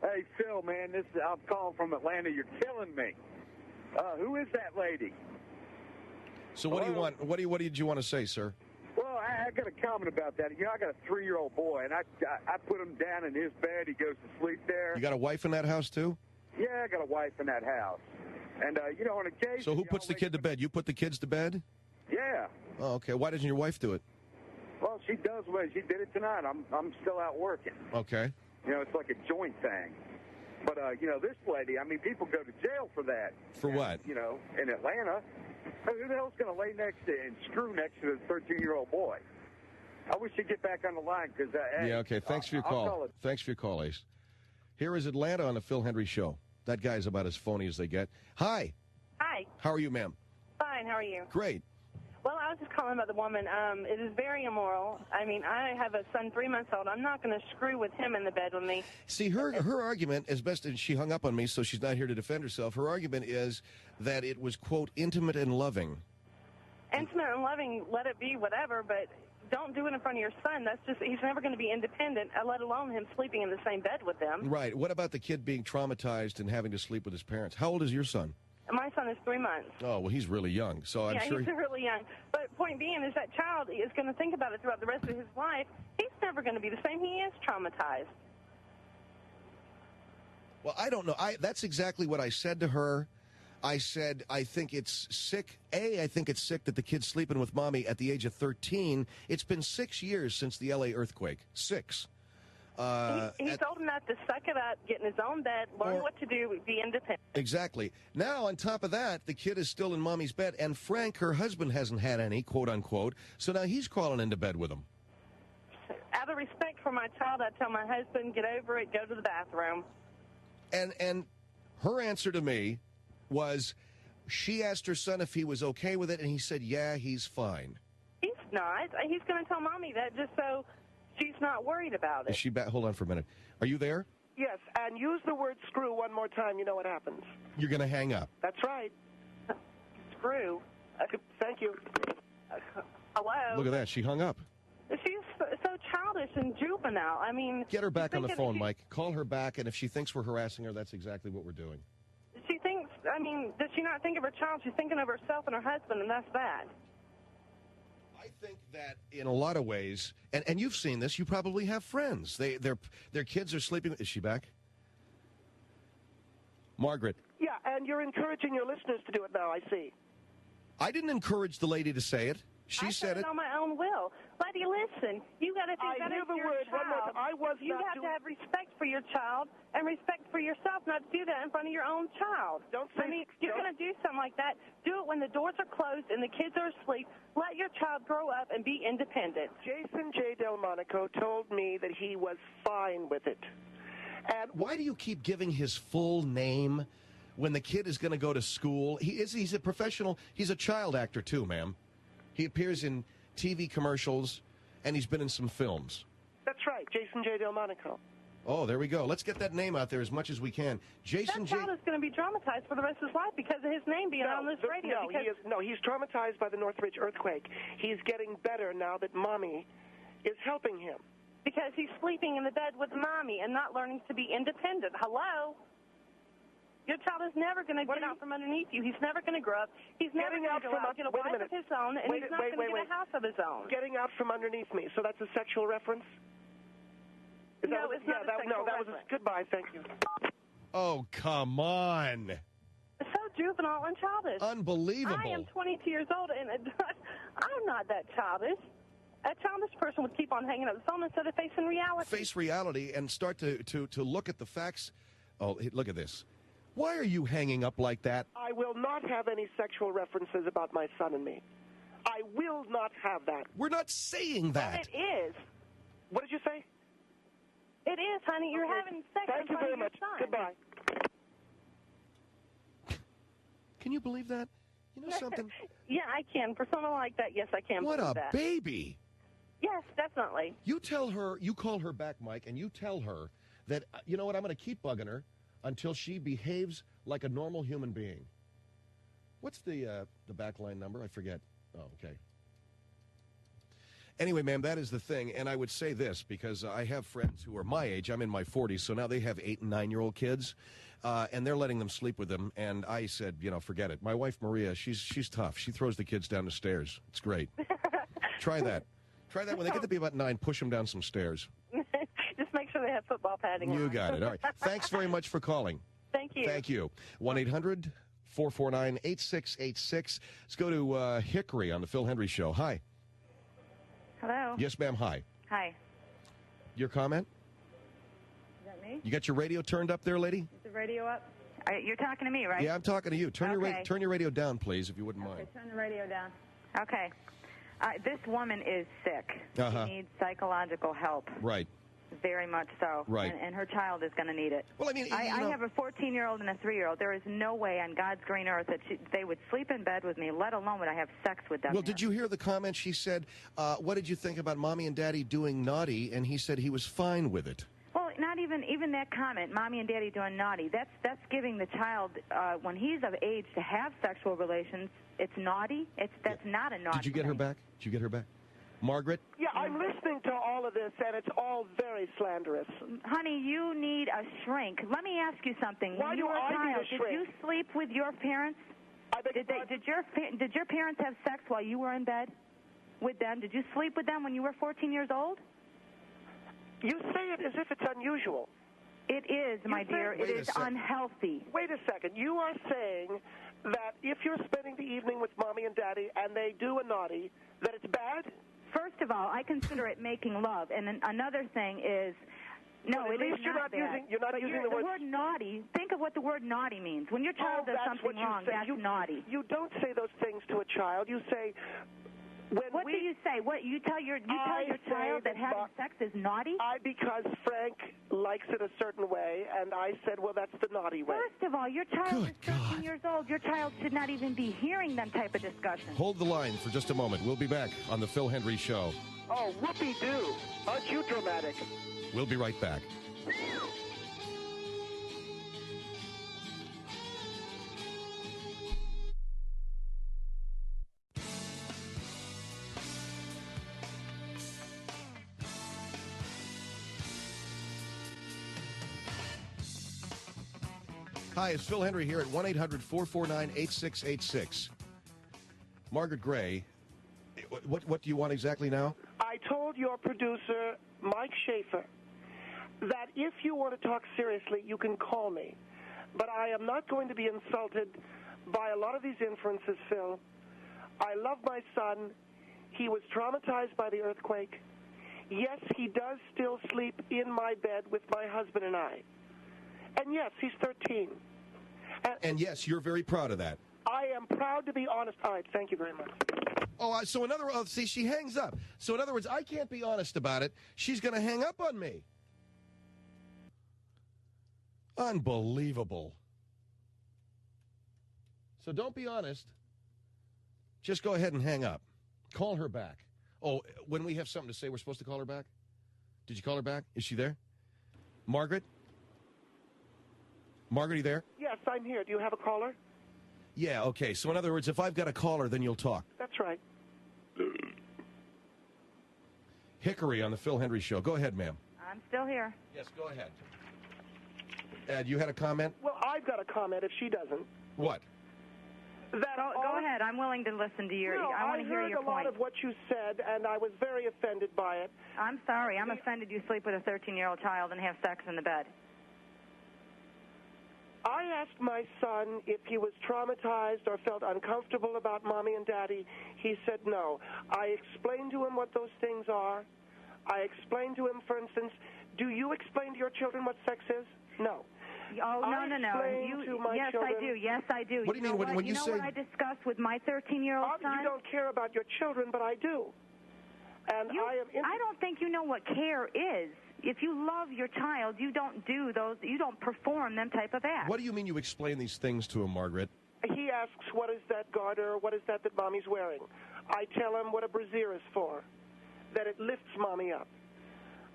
Hey, Phil, man, I'm calling from Atlanta. You're killing me. Who is that lady?
So what do you want? What did you want to say, sir?
Well, I got a comment about that. I got a 3-year-old boy, and I put him down in his bed. He goes to sleep there.
You got a wife in that house, too?
Yeah, I got a wife in that house. And, on occasion...
So who puts the kid to bed? You put the kids to bed?
Yeah.
Oh, okay. Why doesn't your wife do it?
Well, she does. She did it tonight. I'm still out working.
Okay.
It's like a joint thing. But, this lady, people go to jail for that.
For what?
In Atlanta. Who the hell's going to lay next to and screw next to a 13-year-old boy? I wish you'd get back on the line because...
yeah, okay. Thanks for your call. Thanks for your call, Ace. Here is Atlanta on the Phil Hendrie Show. That guy's about as phony as they get. Hi.
Hi.
How are you, ma'am?
Fine. How are you?
Great.
Well, I was just calling about the woman. It is very immoral. I have a son 3 months old. I'm not going to screw with him in the bed with me.
See, her argument, as best as she hung up on me, so she's not here to defend herself, her argument is that it was, quote, intimate and loving.
Intimate and loving, let it be whatever, but don't do it in front of your son. He's never going to be independent, let alone him sleeping in the same bed with them.
Right. What about the kid being traumatized and having to sleep with his parents? How old is your son?
My son is 3 months.
Oh, well, he's really young, so I'm sure...
Yeah, he's really young. But point being is that child is going to think about it throughout the rest of his life. He's never going to be the same. He is traumatized.
Well, I don't know. That's exactly what I said to her. I said, I think it's sick. I think it's sick that the kid's sleeping with mommy at the age of 13. It's been 6 years since the L.A. earthquake. 6.
He's old enough to suck it up, get in his own bed, learn what to do, be independent.
Exactly. Now, on top of that, the kid is still in mommy's bed, and Frank, her husband, hasn't had any, quote unquote, so now he's crawling into bed with him.
Out of respect for my child, I tell my husband, get over it, go to the bathroom.
And her answer to me was, she asked her son if he was okay with it, and he said, yeah, he's fine.
He's not. He's going to tell mommy that just so she's not worried about it.
Is she back? Hold on for a minute. Are you there?
Yes, and use the word screw one more time. You know what happens.
You're going to hang up.
That's right.
Screw.
Thank you.
Hello?
Look at that. She hung up.
She's so childish and juvenile. I mean...
Get her back on the phone, Mike. Call her back, and if she thinks we're harassing her, that's exactly what we're doing.
She thinks, I mean, does she not think of her child? She's thinking of herself and her husband, and that's bad.
I think that in a lot of ways, and you've seen this, you probably have friends. Their kids are sleeping. Is she back? Margaret.
Yeah, and you're encouraging your listeners to do it now, I see.
I didn't encourage the lady to say it. She said it
on my own will. Buddy, listen. You got to think that it's your child. You have to have respect for your child and respect for yourself, not to do that in front of your own child. I mean, you're going to do something like that. Do it when the doors are closed and the kids are asleep. Let your child grow up and be independent.
Jason J. Delmonico told me that he was fine with it. And
why do you keep giving his full name when the kid is going to go to school? He's a professional. He's a child actor, too, ma'am. He appears in TV commercials, and he's been in some films.
That's right, Jason J. Delmonico.
Oh, there we go. Let's get that name out there as much as we can. Jason
That child is going to be traumatized for the rest of his life because of his name being on this radio.
He's traumatized by the Northridge earthquake. He's getting better now that Mommy is helping him.
Because he's sleeping in the bed with Mommy and not learning to be independent. Hello? Your child is never going to get out from underneath you. He's never going to grow up. He's never going to go out, get a wife of his own, and he's not going to get a house of his own.
Getting out from underneath me. So that's a sexual reference?
No, it's not a sexual reference.
Goodbye, thank you.
Oh, come on.
It's so juvenile and childish.
Unbelievable.
I am 22 years old, and I'm not that childish. A childish person would keep on hanging up the phone instead of facing reality.
Face reality and start to look at the facts. Oh, look at this. Why are you hanging up like that?
I will not have any sexual references about my son and me. I will not have that.
We're not saying that.
But it is.
What did you say?
It is, honey. You're having sex in front of your son.
Goodbye.
Can you believe that? You know something?
Yeah, I can. For someone like that, yes, I can.
What a
that.
baby.
Yes, definitely.
You tell her, you call her back, Mike, and you tell her that, you know what, I'm going to keep bugging her until she behaves like a normal human being. What's the backline number? I forget. Oh, okay. Anyway, ma'am, that is the thing, and I would say this because I have friends who are my age. I'm in my 40s, so now they have 8- and 9-year-old kids, and they're letting them sleep with them, and I said, you know, forget it. My wife, Maria, she's tough. She throws the kids down the stairs. It's great. Try that. Try that. When they get to be about 9, push them down some stairs.
Just make sure they have football padding on.
You got it. All right. Thanks very much for calling.
Thank you.
Thank you. 1-800-449-8686. Let's go to Hickory on the Phil Hendrie Show. Hi.
Hello.
Yes, ma'am. Hi.
Hi.
Your comment?
Is that me?
You got your radio turned up there, lady?
Is the radio up? You're talking to me, right?
Yeah, I'm talking to you. Turn
Okay.
your radio down, please, if you wouldn't mind.
Turn the radio down. Okay. This woman is sick.
Uh-huh.
She needs psychological help.
Right.
Very much so.
Right.
And her child is going to need it.
Well, I mean,
I have a 14-year-old and a 3-year-old. There is no way on God's green earth that they would sleep in bed with me, let alone would I have sex with them.
Well, did you hear the comment? She said, what did you think about Mommy and Daddy doing naughty? And he said he was fine with it.
Well, not even that comment, Mommy and Daddy doing naughty. That's giving the child, when he's of age to have sexual relations, it's naughty. That's not a naughty
Did you get her back? Did you get her back? Margaret?
Yeah, I'm listening to all of this, and it's all very slanderous.
Honey, you need a shrink. Let me ask you something.
Why do I need a shrink?
Did you sleep with your parents? Did your parents have sex while you were in bed with them? Did you sleep with them when you were 14 years old?
You say it as if it's unusual.
It is, my dear. It is unhealthy.
Wait a second. You are saying that if you're spending the evening with Mommy and Daddy and they do a naughty, that it's bad?
First of all, I consider it making love. And another thing is, no,
well,
it is not bad.
You're not using the
word naughty. Think of what the word naughty means. When your child does something wrong, that's naughty.
You don't say those things to a child. You say...
What do you say? What you tell your child that having sex is naughty?
Because Frank likes it a certain way, and I said, well, that's the naughty way.
First of all, your child is 13 years old. Your child should not even be hearing them type of discussion.
Hold the line for just a moment. We'll be back on the Phil Hendrie Show.
Oh, whoopee-doo. Aren't you dramatic?
We'll be right back. Hi, it's Phil Hendrie here at 1-800-449-8686. Margaret Gray, what do you want exactly now?
I told your producer, Mike Schaefer, that if you want to talk seriously, you can call me. But I am not going to be insulted by a lot of these inferences, Phil. I love my son. He was traumatized by the earthquake. Yes, he does still sleep in my bed with my husband and I. And yes, he's 13.
And yes, you're very proud of that.
I am proud to be honest. All right, thank you very much.
Oh, so in other words, see, she hangs up. So in other words, I can't be honest about it. She's going to hang up on me. Unbelievable. So don't be honest. Just go ahead and hang up. Call her back. Oh, when we have something to say, we're supposed to call her back? Did you call her back? Is she there? Margaret? Margaret, are you there?
Yes, I'm here. Do you have a caller?
Yeah, okay. So in other words, if I've got a caller, then you'll talk.
That's right.
Hickory on the Phil Hendrie Show. Go ahead, ma'am.
I'm still here.
Yes, go ahead. Ed, you had a comment?
Well, I've got a comment if she doesn't.
What?
Go ahead. I'm willing to listen to your.
No,
I want to hear your
point. I heard a lot of what you said, and I was very offended by it.
I'm sorry. I'm offended you sleep with a 13-year-old child and have sex in the bed.
I asked my son if he was traumatized or felt uncomfortable about Mommy and Daddy. He said no. I explained to him what those things are. I explained to him, for instance, do you explain to your children what sex is? No.
Oh, no. Yes,
children,
I do. Yes, I do.
What do you mean when you say...
what I discussed with my 13-year-old son?
You don't care about your children, but I do. And
I don't think you know what care is. If you love your child, you don't do those. You don't perform them type of acts.
What do you mean you explain these things to him, Margaret?
He asks, what is that garter? What is that Mommy's wearing? I tell him what a brassiere is for, that it lifts Mommy up.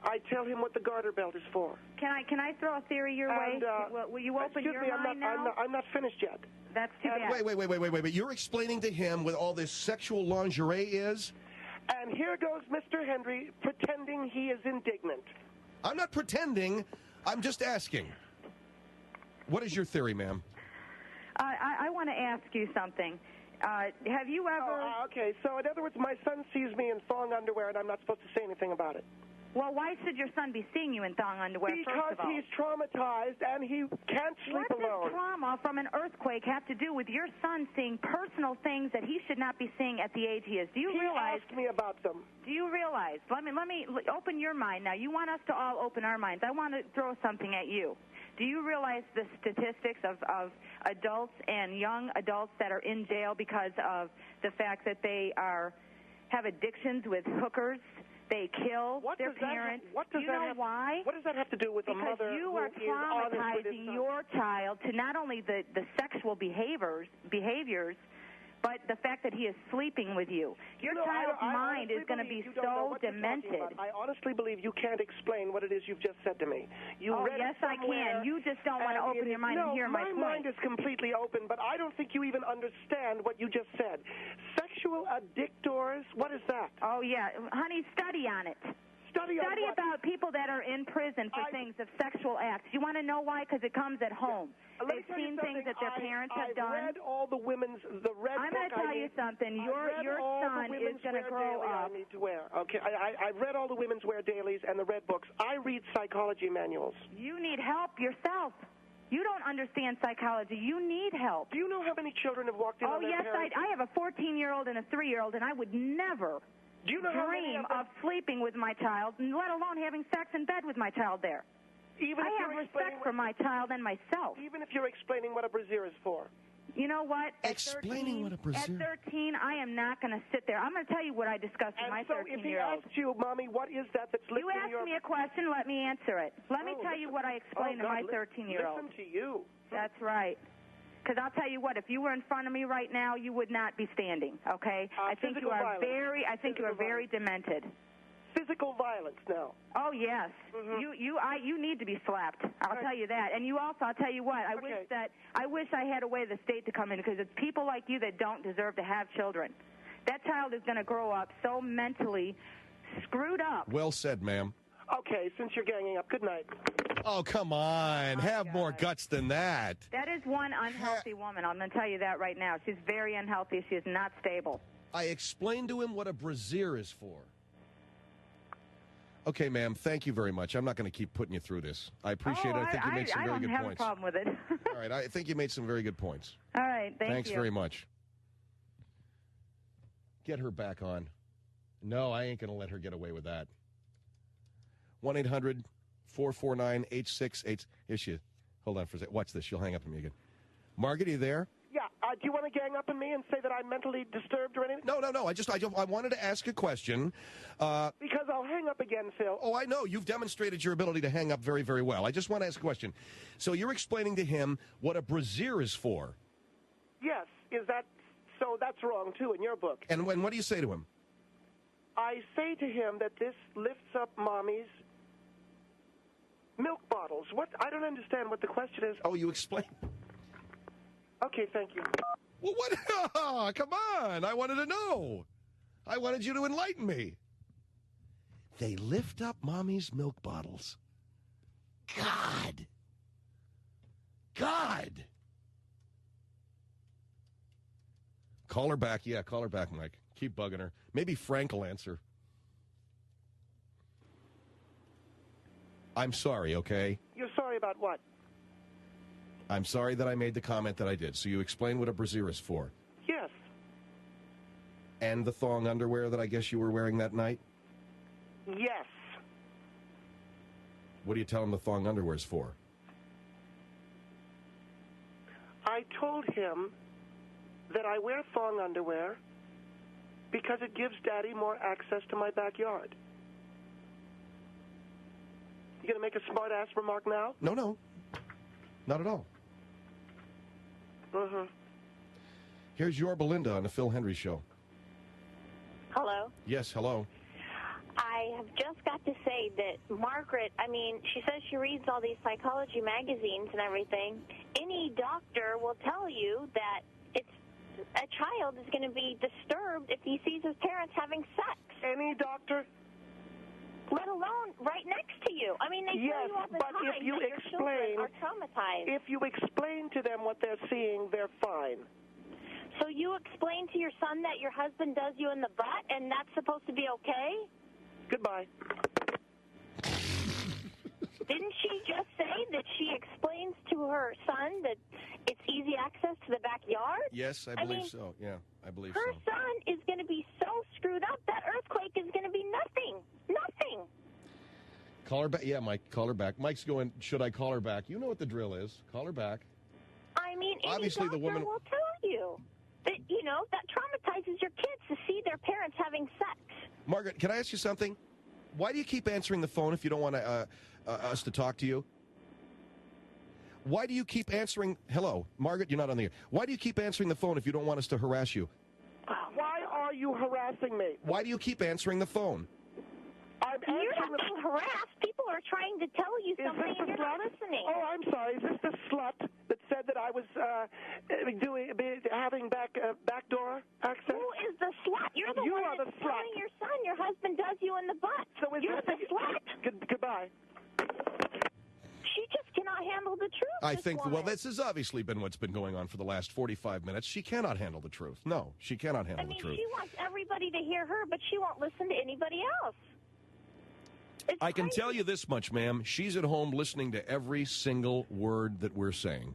I tell him what the garter belt is for.
Can I throw a theory your way? Will you open your mind now?
I'm not finished yet.
That's too bad.
Wait. You're explaining to him what all this sexual lingerie is?
And here goes Mr. Hendrie pretending he is indignant.
I'm not pretending. I'm just asking. What is your theory, ma'am?
I want to ask you something. Have you ever...
okay, so in other words, my son sees me in thong underwear, and I'm not supposed to say anything about it.
Well, why should your son be seeing you in thong underwear, first of all?
Because he's traumatized, and he can't sleep alone.
What does trauma from an earthquake have to do with your son seeing personal things that he should not be seeing at the age he is? Do you realize...
He asked me about them.
Do you realize... Let me open your mind now. You want us to all open our minds. I want to throw something at you. Do you realize the statistics of adults and young adults that are in jail because of the fact that they have addictions with hookers? They kill their parents. Why?
What does that have to do with a mother?
Because you are traumatizing your child to not only the sexual behaviors, but the fact that he is sleeping with you. Your child's mind is going to be so demented.
I honestly believe you can't explain what it is you've just said to me.
Yes, I can. You just don't want to open your mind and hear my point.
My mind is completely open, but I don't think you even understand what you just said. Sexual addictors, what is that?
Oh, yeah. Honey, study on it. Study about people that are in prison for things of sexual acts. You want to know why? Because it comes at home. They've seen things that their parents have done.
I read all the women's,
I'm going to tell you something. Your son is going to grow up.
I need to wear. Okay, I read all the women's wear dailies and the red books. I read psychology manuals.
You need help yourself. You don't understand psychology. You need help.
Do you know how many children have walked in on their parents?
I have a 14-year-old and a 3-year-old, and I would never dream of sleeping with my child, let alone having sex in bed with my child there. I have respect for my child and myself.
Even if you're explaining what a brassiere is for.
You know what?
Explaining what a brassiere...
At 13, I am not going to sit there. I'm going to tell you what I discussed with my 13-year-old.
If he asks you, Mommy, what is that that's lifting your...
You asked me a question, let me answer it. Let me tell you what I explained to my 13-year-old.
Listen to you.
That's right. Because I'll tell you what, if you were in front of me right now, you would not be standing, okay? I think you are very demented.
Physical violence now.
Oh, yes. Mm-hmm. You need to be slapped. I'll tell you that. And you also, I'll tell you what, I wish I had a way the state to come in, because it's people like you that don't deserve to have children. That child is going to grow up so mentally screwed up.
Well said, ma'am.
Okay, since you're ganging up, good night.
Oh, come on. Have more guts than that.
That is one unhealthy woman. I'm going to tell you that right now. She's very unhealthy. She is not stable.
I explained to him what a brassiere is for. Okay, ma'am, thank you very much. I'm not going to keep putting you through this. I appreciate it. I think you made some very good points.
I don't have a problem with it.
All right, I think you made some very good points.
All right,
Thanks very much. Get her back on. No, I ain't going to let her get away with that. 1-800-449-8688. Here she is. Hold on for a second. Watch this. She'll hang up on me again. Margaret, are you there?
Yeah. Do you want to gang up on me and say that I'm mentally disturbed or anything?
No. I wanted to ask a question.
Because I'll hang up again, Phil.
Oh, I know. You've demonstrated your ability to hang up very, very well. I just want to ask a question. So you're explaining to him what a brassiere is for?
Yes. Is that so? That's wrong, too, in your book.
And what do you say to him?
I say to him that this lifts up Mommy's milk bottles. What? I don't understand what the question is.
Oh, you explain.
Okay, thank you.
Well, what? Oh, come on. I wanted to know. I wanted you to enlighten me. They lift up Mommy's milk bottles. God. Call her back. Yeah, call her back, Mike. Keep bugging her. Maybe Frank will answer. I'm sorry, okay?
You're sorry about what?
I'm sorry that I made the comment that I did. So you explain what a brassiere is for.
Yes.
And the thong underwear that I guess you were wearing that night?
Yes.
What do you tell him the thong underwear is for?
I told him that I wear thong underwear because it gives Daddy more access to my backyard. You going to make a smart-ass remark now?
No. Not at all.
Mm-hmm.
Here's your Belinda on the Phil Hendrie Show.
Hello.
Yes, hello.
I have just got to say that Margaret, she says she reads all these psychology magazines and everything. Any doctor will tell you that a child is going to be disturbed if he sees his parents having sex.
Any doctor?
Let alone right next to you. They tell you all the time
if you
that your children are traumatized.
If you explain to them what they're seeing, they're fine.
So you explain to your son that your husband does you in the butt, and that's supposed to be okay?
Goodbye.
Didn't she just say that she explains to her son that it's easy access to the backyard?
Yes, I believe so. Yeah, I believe so.
Her son is going to be so screwed up that earthquake is going to be nothing. Nothing.
Call her back. Yeah, Mike, call her back. Mike's going, should I call her back? You know what the drill is. Call her back.
Obviously the woman will tell you that, that traumatizes your kids to see their parents having sex.
Margaret, can I ask you something? Why do you keep answering the phone if you don't want us to talk to you? Why do you keep answering? Hello, Margaret, you're not on the air. Why do you keep answering the phone if you don't want us to harass you?
Why are you harassing me?
Why do you keep answering the phone?
You're not being harassed. People are trying to tell you something and you're not listening.
Oh, I'm sorry. Is this the slut that said that I was having backdoor access?
Who is the slut? You're the one that's telling your son your husband does you in the butt.
So
you're the slut.
Goodbye.
She just cannot handle the truth.
I think, this has obviously been what's been going on for the last 45 minutes. She cannot handle the truth. No, she cannot handle the truth.
She wants everybody to hear her, but she won't listen to anybody else.
I can tell you this much, ma'am. She's at home listening to every single word that we're saying.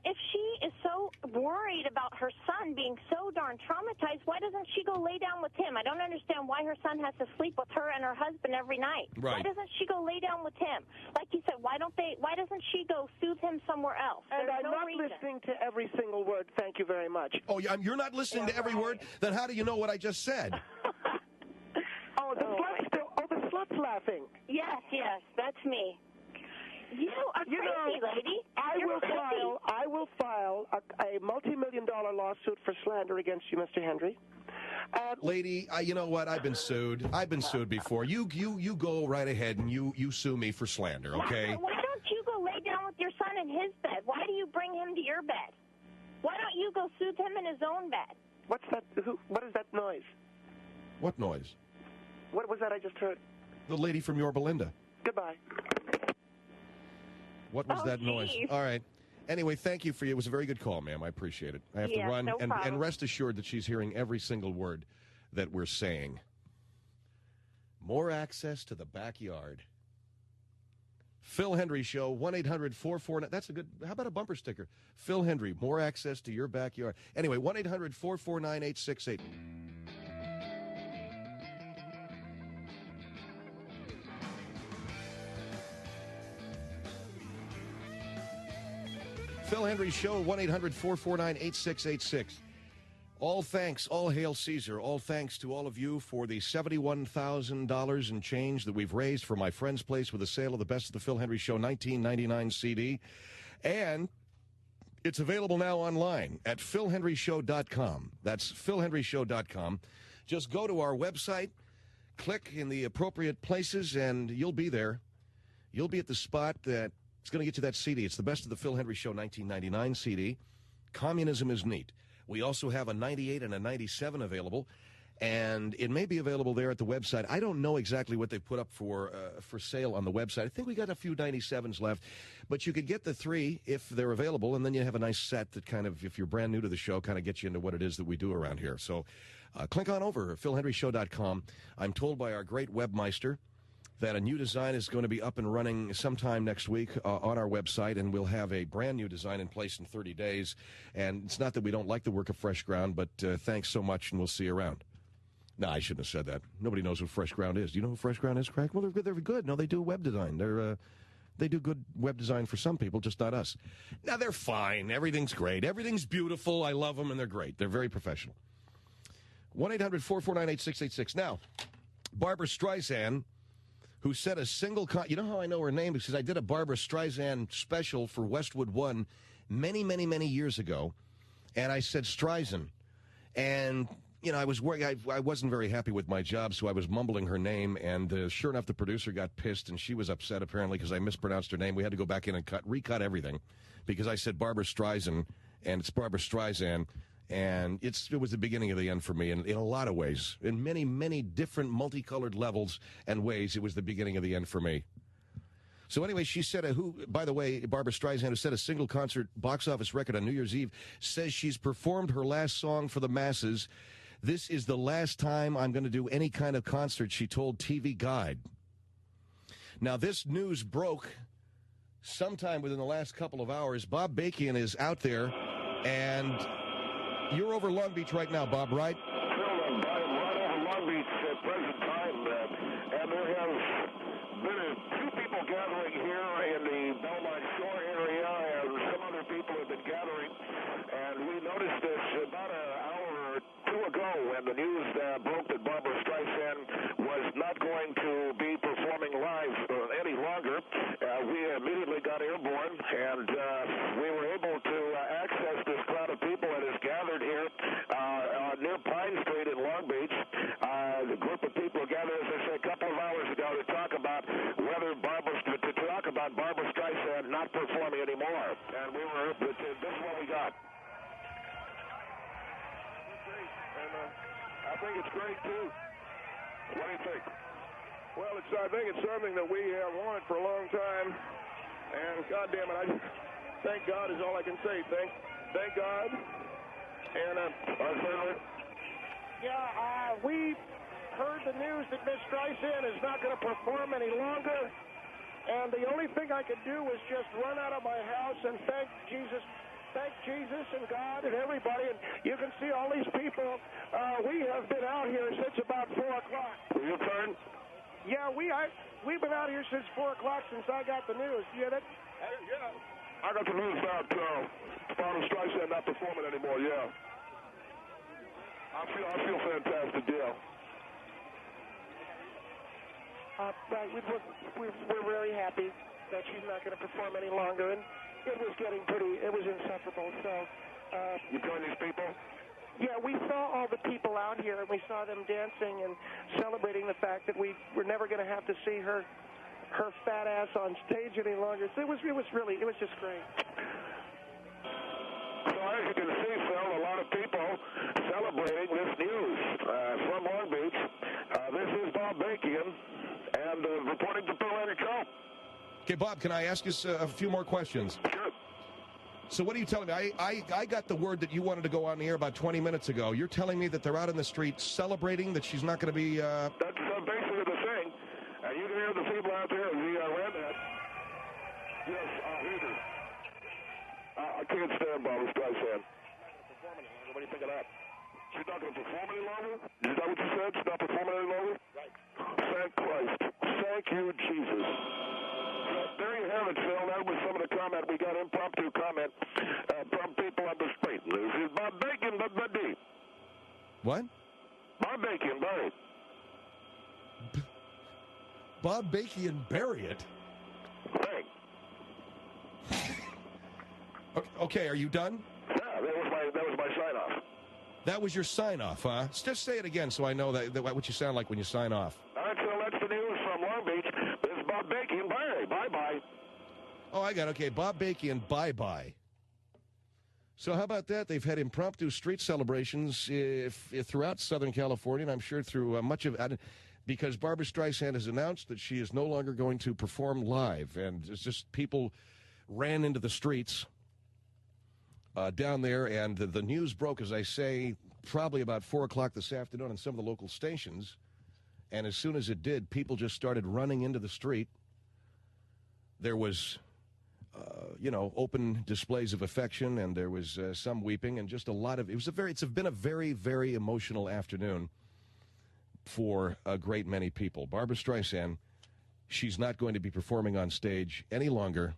If she is so worried about her son being so darn traumatized, why doesn't she go lay down with him? I don't understand why her son has to sleep with her and her husband every night.
Right.
Why doesn't she go lay down with him? Like you said, why doesn't she go soothe him somewhere else?
And
There's
I'm
no
not
reason.
listening to every single word. Thank you very much.
Oh, you're not listening to every word? Then how do you know what I just said?
The slut's laughing.
Yes, that's me. You are crazy, lady.
I will file a multi-million-dollar lawsuit for slander against you, Mr. Hendrie.
Lady, you know what? I've been sued. I've been sued before. You go right ahead and you sue me for slander, okay?
Why don't you go lay down with your son in his bed? Why do you bring him to your bed? Why don't you go soothe him in his own bed?
What's that? What is that noise?
What noise?
What was that I just heard?
The lady from Yorba Linda.
Goodbye.
What was that noise? All right. Anyway, thank you for you. It was a very good call, ma'am. I appreciate it. I have to run.
No
and rest assured that she's hearing every single word that we're saying. More access to the backyard. Phil Hendrie Show, 1-800-449. That's a good, how about a bumper sticker? Phil Hendrie, more access to your backyard. Anyway, 1-800-449-868. Phil Hendrie Show, 1-800-449-8686. All thanks, all hail Caesar. All thanks to all of you for the $71,000 and change that we've raised for my friend's place with the sale of the Best of the Phil Hendrie Show 1999 CD. And it's available now online at philhendrieshow.com. That's philhendrieshow.com. Just go to our website, click in the appropriate places, and you'll be there. You'll be at the spot that it's going to get you that CD. It's the Best of the Phil Hendrie Show 1999 CD. Communism is Neat. We also have a 98 and a 97 available, and it may be available there at the website. I don't know exactly what they put up for sale on the website. I think we got a few 97s left, but you could get the three if they're available, and then you have a nice set that kind of, if you're brand new to the show, kind of gets you into what it is that we do around here. So click on over, philhendrieshow.com. I'm told by our great webmeister that a new design is going to be up and running sometime next week on our website, and we'll have a brand new design in place in 30 days. And it's not that we don't like the work of Fresh Ground, but thanks so much, and we'll see you around. No, I shouldn't have said that. Nobody knows who Fresh Ground is. Do you know who Fresh Ground is, Craig? Well, they're good. They're good. No, they do web design. They do good web design for some people, just not us. Now, they're fine. Everything's great. Everything's beautiful. I love them, and they're great. They're very professional. 1-800-449-8686. Now, Barbara Streisand, who said a single you know how I know her name? Because I did a Barbara Streisand special for Westwood One many, many, many years ago, and I said Streisand. And, you know, I was working, I wasn't very happy with my job, so I was mumbling her name, and sure enough, the producer got pissed, and she was upset, apparently, because I mispronounced her name. We had to go back in and recut everything, because I said Barbara Streisand, and it's Barbara Streisand. And it was the beginning of the end for me in a lot of ways. In many, many different multicolored levels and ways, it was the beginning of the end for me. So anyway, she said, by the way, Barbara Streisand, who set a single concert box office record on New Year's Eve, says she's performed her last song for the masses. This is the last time I'm going to do any kind of concert, she told TV Guide. Now, this news broke sometime within the last couple of hours. Bob Bacon is out there, and you're over Long Beach right now, Bob, right?
I'm right over Long Beach at present time, and there have been two people gathering here in the Belmont Shore area, and some other people have been gathering, and we noticed this about an hour or two ago when the news broke that Barbara Streisand was not going to be performing live any longer. We immediately got airborne, and we were able to access this crowd of people that has gathered here near Pine Street in Long Beach. The group of people gathered, as I said, a couple of hours ago to talk about Barbara Streisand not performing anymore. And this is what we got. And I think it's great too. What do you think?
Well, I think it's something that we have wanted for a long time, and God damn it, thank God is all I can say. Thank God. And we heard the news that Miss Streisand is not going to perform any longer, and the only thing I could do was just run out of my house and thank Jesus and God and everybody. And you can see all these people. We have been out here since about 4 o'clock.
Your turn?
Yeah, we've been out here since 4 o'clock since I got the news. You get it?
Yeah. I got the news about Barbara Streisand not performing anymore, yeah. I feel fantastic, yeah.
Right, we're very happy that she's not going to perform any longer, and it was insufferable, so...
You join these people?
Yeah, we saw all the people out here, and we saw them dancing and celebrating the fact that we were never going to have to see her fat ass on stage any longer. So it was just great.
So as you can see, Phil, a lot of people celebrating this news from Long Beach. This is Bob Bacon, and reporting to Bill Henry Show.
Okay, Bob, can I ask you a few more questions?
Sure.
So what are you telling me? I got the word that you wanted to go on the air about 20 minutes ago. You're telling me that they're out in the street celebrating that she's not going to be...
That's basically the thing. And you can hear the people out there, the redhead. Yes, Hendrie. I can't stand Barbara Streisand. What do you think of that? She's not going to perform any longer? Is that what you said? She's not performing any longer? Right. Thank Christ. Thank you, Jesus. There you have it, Phil. That was some of the comment. We got impromptu comment from people on the street. This is Bob Bacon, but Buddy.
What?
Bob Bacon, bury it.
Bob Bacon, bury it?
Thanks.
Okay, are you done?
Yeah, that was my sign-off.
That was your sign-off, huh? Just say it again so I know that what you sound like when you sign off.
All right, so that's the news from Long Beach. This is Bob Bacon. Bye-bye.
Oh, I got it. Okay, Bob Bacon, bye-bye. So how about that? They've had impromptu street celebrations throughout Southern California, and I'm sure through much of it, because Barbra Streisand has announced that she is no longer going to perform live. And it's just people ran into the streets down there, and the news broke, as I say, probably about 4 o'clock this afternoon on some of the local stations. And as soon as it did, people just started running into the street. There was, open displays of affection, and there was some weeping, and just a lot of, it's been a very, very emotional afternoon for a great many people. Barbra Streisand, she's not going to be performing on stage any longer.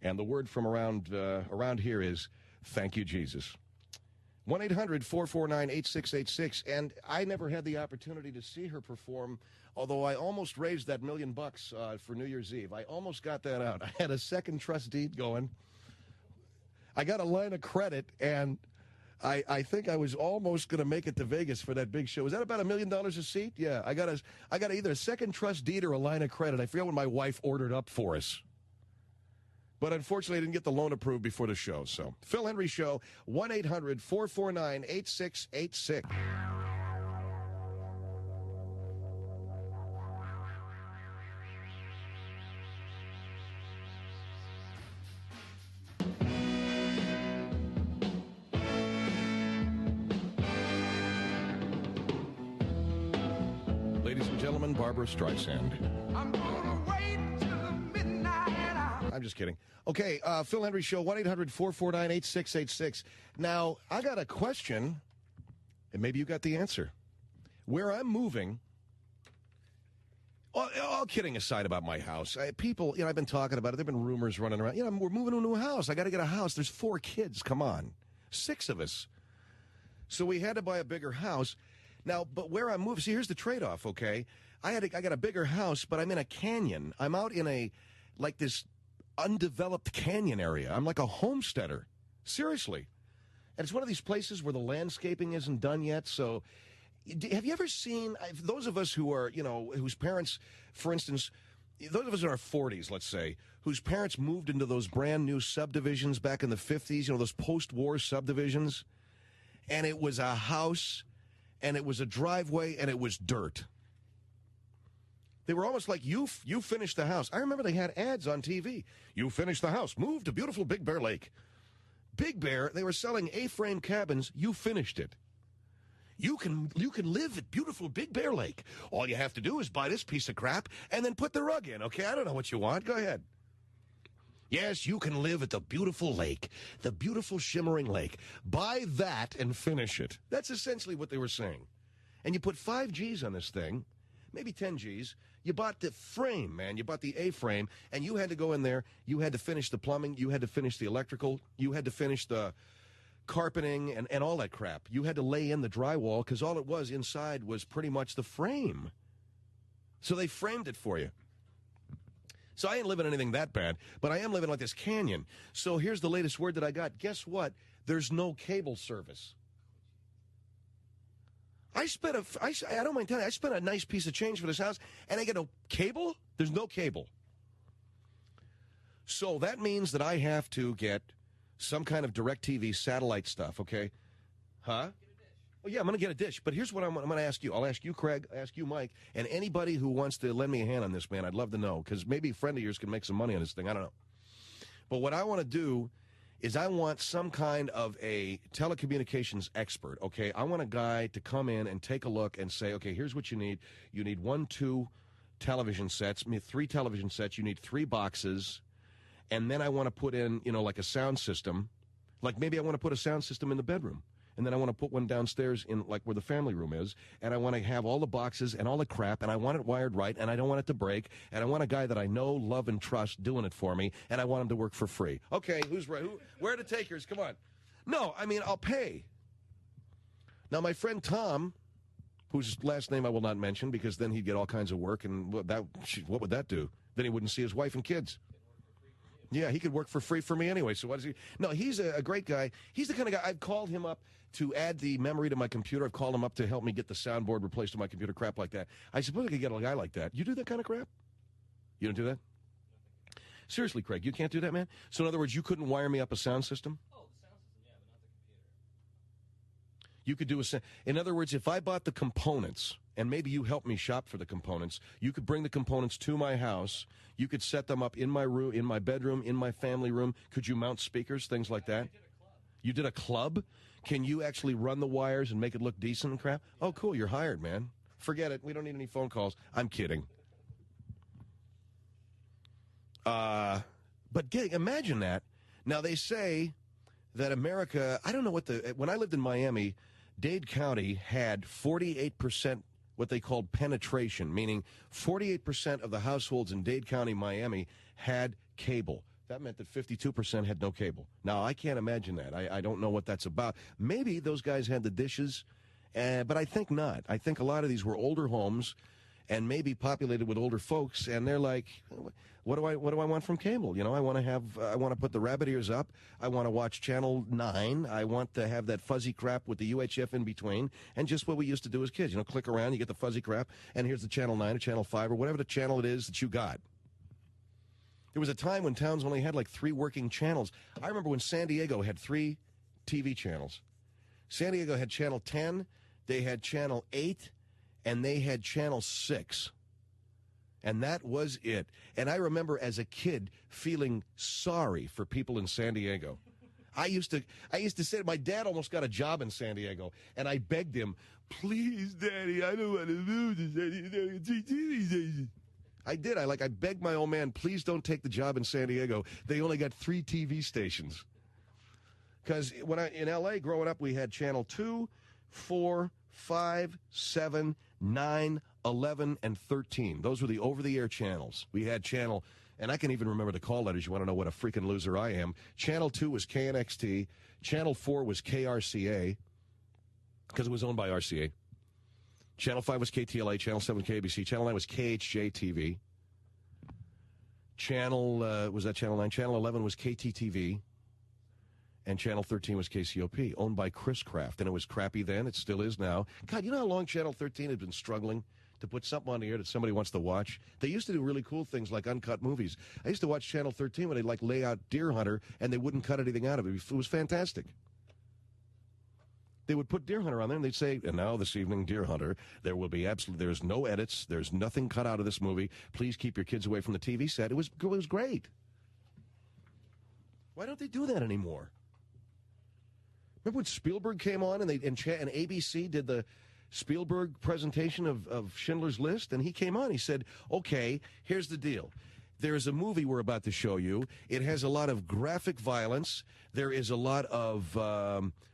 And the word from around here is, thank you, Jesus. 1-800-449-8686. And I never had the opportunity to see her perform, although I almost raised that $1 million for New Year's Eve. I almost got that out. I had a second trust deed going. I got a line of credit, and I think I was almost going to make it to Vegas for that big show. Was that about $1 million a seat? Yeah, I got either a second trust deed or a line of credit. I forget what my wife ordered up for us. But unfortunately, I didn't get the loan approved before the show. So, Phil Hendrie Show, 1-800-449-8686. Ladies and gentlemen, Barbra Streisand. I'm gonna wait till the midnight hour. I'm just kidding. Okay, Phil Hendrie Show, 1-800-449-8686. Now, I got a question, and maybe you got the answer. Where I'm moving, all kidding aside about my house, people, I've been talking about it. There have been rumors running around. We're moving to a new house. I got to get a house. There's 4 kids. Come on. 6 of us. So we had to buy a bigger house. Now, but where I'm moving, see, here's the trade-off, okay? I got a bigger house, but I'm in a canyon. I'm out in this undeveloped canyon area. I'm like a homesteader. Seriously. And it's one of these places where the landscaping isn't done yet. So have you ever seen, those of us who are, whose parents, for instance, those of us in our 40s, let's say, whose parents moved into those brand new subdivisions back in the 50s, those post-war subdivisions, and it was a house, and it was a driveway, and it was dirt. They were almost like, you finished the house. I remember they had ads on TV. You finished the house. Move to beautiful Big Bear Lake. Big Bear, they were selling A-frame cabins. You finished it. You can live at beautiful Big Bear Lake. All you have to do is buy this piece of crap and then put the rug in, okay? I don't know what you want. Go ahead. Yes, you can live at the beautiful lake, the beautiful shimmering lake. Buy that and finish it. That's essentially what they were saying. And you put 5 G's on this thing, maybe 10 G's. You bought the frame, man. You bought the A-frame, and you had to go in there. You had to finish the plumbing. You had to finish the electrical. You had to finish the carpeting and all that crap. You had to lay in the drywall because all it was inside was pretty much the frame. So they framed it for you. So I ain't living anything that bad, but I am living like this canyon. So here's the latest word that I got. Guess what? There's no cable service. I don't mind telling you, I spent a nice piece of change for this house, and I get no cable? There's no cable. So that means that I have to get some kind of DirecTV satellite stuff, okay? Huh? Oh, yeah, I'm going to get a dish. But here's what I'm going to ask you. I'll ask you, Craig, ask you, Mike, and anybody who wants to lend me a hand on this, man, I'd love to know, because maybe a friend of yours can make some money on this thing. I don't know. But what I want to do is I want some kind of a telecommunications expert, okay? I want a guy to come in and take a look and say, okay, here's what you need. You need 2 television sets, 3 television sets. You need 3 boxes. And then I want to put in, like a sound system. Like maybe I want to put a sound system in the bedroom. And then I want to put one downstairs in like where the family room is. And I want to have all the boxes and all the crap. And I want it wired right. And I don't want it to break. And I want a guy that I know, love, and trust doing it for me. And I want him to work for free. Okay, who's right? Where are the takers? Come on. No, I mean, I'll pay. Now, my friend Tom, whose last name I will not mention because then he'd get all kinds of work. And what would that do? Then he wouldn't see his wife and kids. Yeah, he could work for free for me anyway. So what is he? No, he's a great guy. He's the kind of guy, I've called him up to add the memory to my computer. I've called him up to help me get the soundboard replaced to my computer, crap like that. I suppose I could get a guy like that. You do that kind of crap? You don't do that? Seriously, Craig, you can't do that, man? So in other words, you couldn't wire me up a sound system? Oh, the sound system, yeah, but not the computer. You could do in other words, if I bought the components, and maybe you help me shop for the components, you could bring the components to my house. You could set them up in my room, in my bedroom, in my family room. Could you mount speakers, things like that? You did a club? Can you actually run the wires and make it look decent and crap? Oh, cool, you're hired, man. Forget it. We don't need any phone calls. I'm kidding. But imagine that. Now, they say that America, I don't know when I lived in Miami, Dade County had 48% what they called penetration, meaning 48% of the households in Dade County, Miami, had cable. That meant that 52% had no cable. Now, I can't imagine that. I don't know what that's about. Maybe those guys had the dishes, but I think not. I think a lot of these were older homes and maybe populated with older folks, and they're like, what do I want from cable? I want to put the rabbit ears up. I want to watch Channel 9. I want to have that fuzzy crap with the UHF in between, and just what we used to do as kids. Click around, you get the fuzzy crap, and here's the Channel 9 or Channel 5 or whatever the channel it is that you got. There was a time when towns only had like 3 working channels. I remember when San Diego had 3 TV channels. San Diego had Channel 10, they had Channel 8, and they had Channel 6. And that was it. And I remember as a kid feeling sorry for people in San Diego. I used to say, my dad almost got a job in San Diego, and I begged him, please, Daddy, I don't want to move to San Diego. I did. I begged my old man, please don't take the job in San Diego. They only got 3 TV stations. Because in L.A. growing up, we had Channel 2, 4, 5, 7, 9, 11, and 13. Those were the over-the-air channels. We had Channel, and I can even remember the call letters. You want to know what a freaking loser I am. Channel 2 was KNXT. Channel 4 was KRCA, because it was owned by RCA. Channel 5 was KTLA, Channel 7 KBC, Channel 9 was KHJ-TV. Was that Channel 9? Channel 11 was KTTV. And Channel 13 was KCOP, owned by Chris Kraft. And it was crappy then, it still is now. God, you know how long Channel 13 has been struggling to put something on the air that somebody wants to watch? They used to do really cool things like uncut movies. I used to watch Channel 13 when they'd lay out Deer Hunter, and they wouldn't cut anything out of it. It was fantastic. They would put Deer Hunter on there, and they'd say, and now this evening, Deer Hunter, there's no edits, there's nothing cut out of this movie. Please keep your kids away from the TV set. It was great. Why don't they do that anymore? Remember when Spielberg came on, and ABC did the Spielberg presentation of Schindler's List, and he came on, he said, okay, here's the deal. There's a movie we're about to show you. It has a lot of graphic violence. There is a lot of,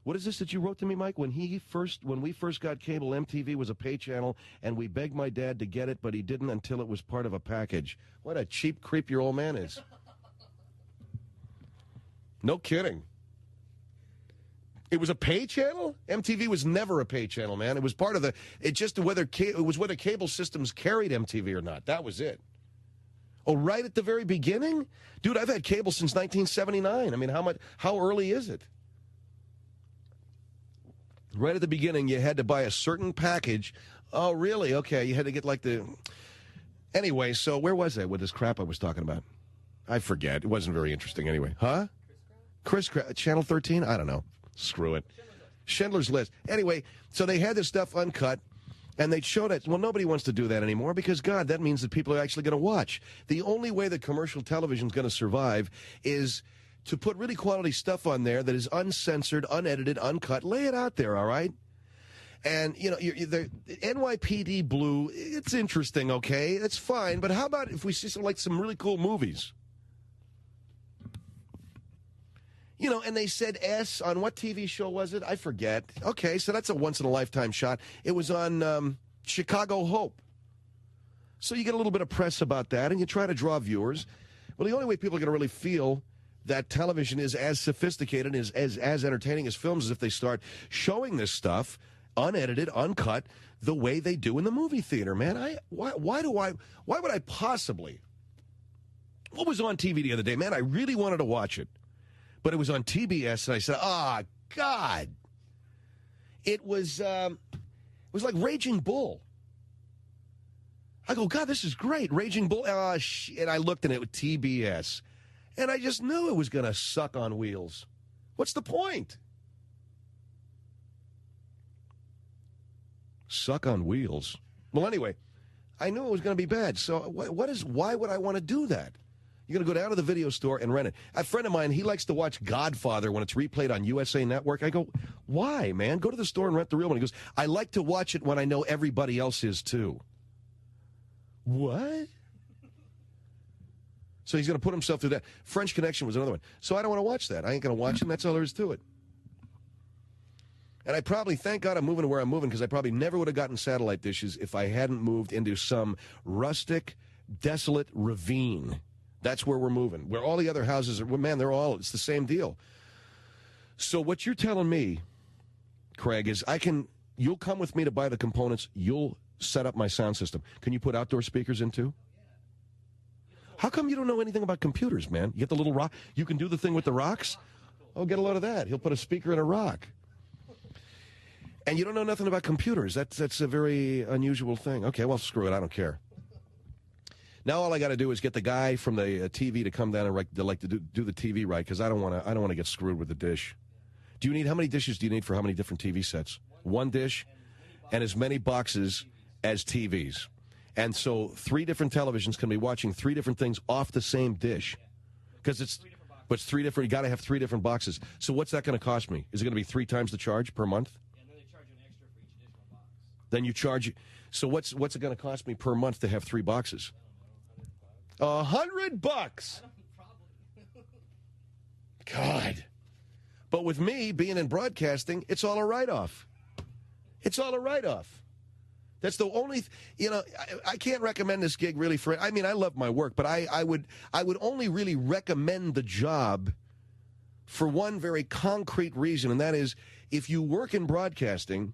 what is this that you wrote to me, Mike? When we first got cable, MTV was a pay channel, and we begged my dad to get it, but he didn't until it was part of a package. What a cheap creep your old man is. No kidding. It was a pay channel? MTV was never a pay channel, man. It was part of whether cable systems carried MTV or not. That was it. Oh, right at the very beginning? Dude, I've had cable since 1979. I mean, how early is it? Right at the beginning, you had to buy a certain package. Oh, really? Okay, you had to get Anyway, so where was I with this crap I was talking about? I forget. It wasn't very interesting anyway. Huh? Chris Kraft, Channel 13? I don't know. Screw it. Schindler's List. Anyway, so they had this stuff uncut, and they showed it. Well, nobody wants to do that anymore because, God, that means that people are actually going to watch. The only way that commercial television is going to survive is to put really quality stuff on there that is uncensored, unedited, uncut. Lay it out there, all right? And, you know, the NYPD Blue, it's interesting, okay? That's fine. But how about if we see some really cool movies? You know, and they said S on what TV show was it? I forget. Okay, so that's a once-in-a-lifetime shot. It was on Chicago Hope. So you get a little bit of press about that, and you try to draw viewers. Well, the only way people are going to really feel that television is as sophisticated, as entertaining as films is if they start showing this stuff unedited, uncut, the way they do in the movie theater, man. Why would I possibly? What was on TV the other day, man? I really wanted to watch it. But it was on TBS, and I said, God. It was like Raging Bull. I go, God, this is great. Raging Bull. And I looked, and it was TBS. And I just knew it was going to suck on wheels. What's the point? Suck on wheels. Well, anyway, I knew it was going to be bad. So why would I want to do that? You're going to go down to the video store and rent it. A friend of mine, he likes to watch Godfather when it's replayed on USA Network. I go, why, man? Go to the store and rent the real one. He goes, I like to watch it when I know everybody else is, too. What? So he's going to put himself through that. French Connection was another one. So I don't want to watch that. I ain't going to watch him. That's all there is to it. And I probably, thank God I'm moving to where I'm moving, because I probably never would have gotten satellite dishes if I hadn't moved into some rustic, desolate ravine. That's where we're moving. Where all the other houses are, well, man, it's the same deal. So what you're telling me, Craig, is you'll come with me to buy the components, you'll set up my sound system. Can you put outdoor speakers in too? How come you don't know anything about computers, man? You get the little rock, you can do the thing with the rocks? Oh, get a load of that. He'll put a speaker in a rock. And you don't know nothing about computers. That's a very unusual thing. Okay, well, screw it. I don't care. Now all I got to do is get the guy from the TV to come down and do the TV right, because I don't want to get screwed with the dish. How many dishes do you need for how many different TV sets? One dish and as many boxes as TVs. And so 3 different televisions can be watching 3 different things off the same dish. Because it's 3 different, you got to have 3 different boxes. So what's that going to cost me? Is it going to be 3 times the charge per month?
Yeah, and then they charge you an extra for each additional box.
Then you charge, so what's it going to cost me per month to have 3 boxes? $100. God. But with me being in broadcasting, it's all a write-off. It's all a write-off. That's the only, I can't recommend this gig really I love my work, but I would only really recommend the job for one very concrete reason, and that is if you work in broadcasting,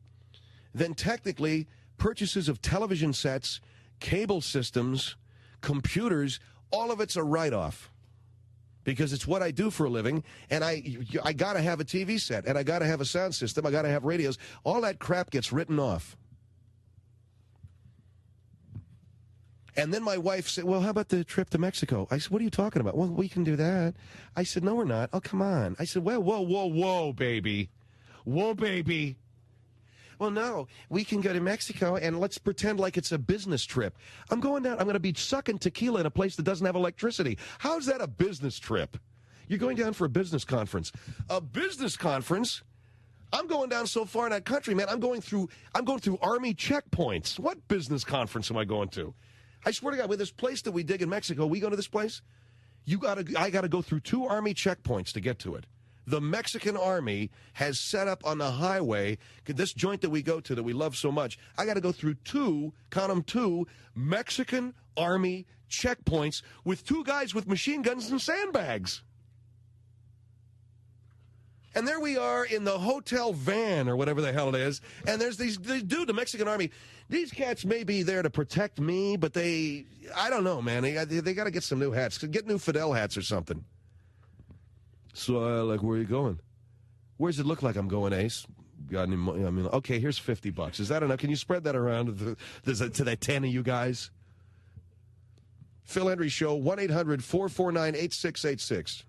then technically purchases of television sets, cable systems, computers, all of it's a write-off. Because it's what I do for a living, and I got to have a TV set, and I got to have a sound system, I got to have radios. All that crap gets written off. And then my wife said, well, how about the trip to Mexico? I said, what are you talking about? Well, we can do that. I said, no, we're not. Oh, come on. I said, well, whoa, baby. Whoa, baby. Well, no, we can go to Mexico, and let's pretend like it's a business trip. I'm going down. I'm going to be sucking tequila in a place that doesn't have electricity. How's that a business trip? You're going down for a business conference. A business conference? I'm going down so far in that country, man. I'm going through Army checkpoints. What business conference am I going to? I swear to God, with this place that we dig in Mexico, we go to this place, I got to go through 2 Army checkpoints to get to it. The Mexican Army has set up on the highway, this joint that we go to that we love so much, I got to go through 2 Mexican Army checkpoints with 2 guys with machine guns and sandbags. And there we are in the hotel van or whatever the hell it is, and there's these dude, the Mexican Army. These cats may be there to protect me, but I don't know, man. They got to get some new hats. Get new Fidel hats or something. So, where are you going? Where does it look like I'm going, Ace? Got any money? Okay, here's $50. Is that enough? Can you spread that around to that 10 of you guys? Phil Hendrie Show, 1-800-449-8686.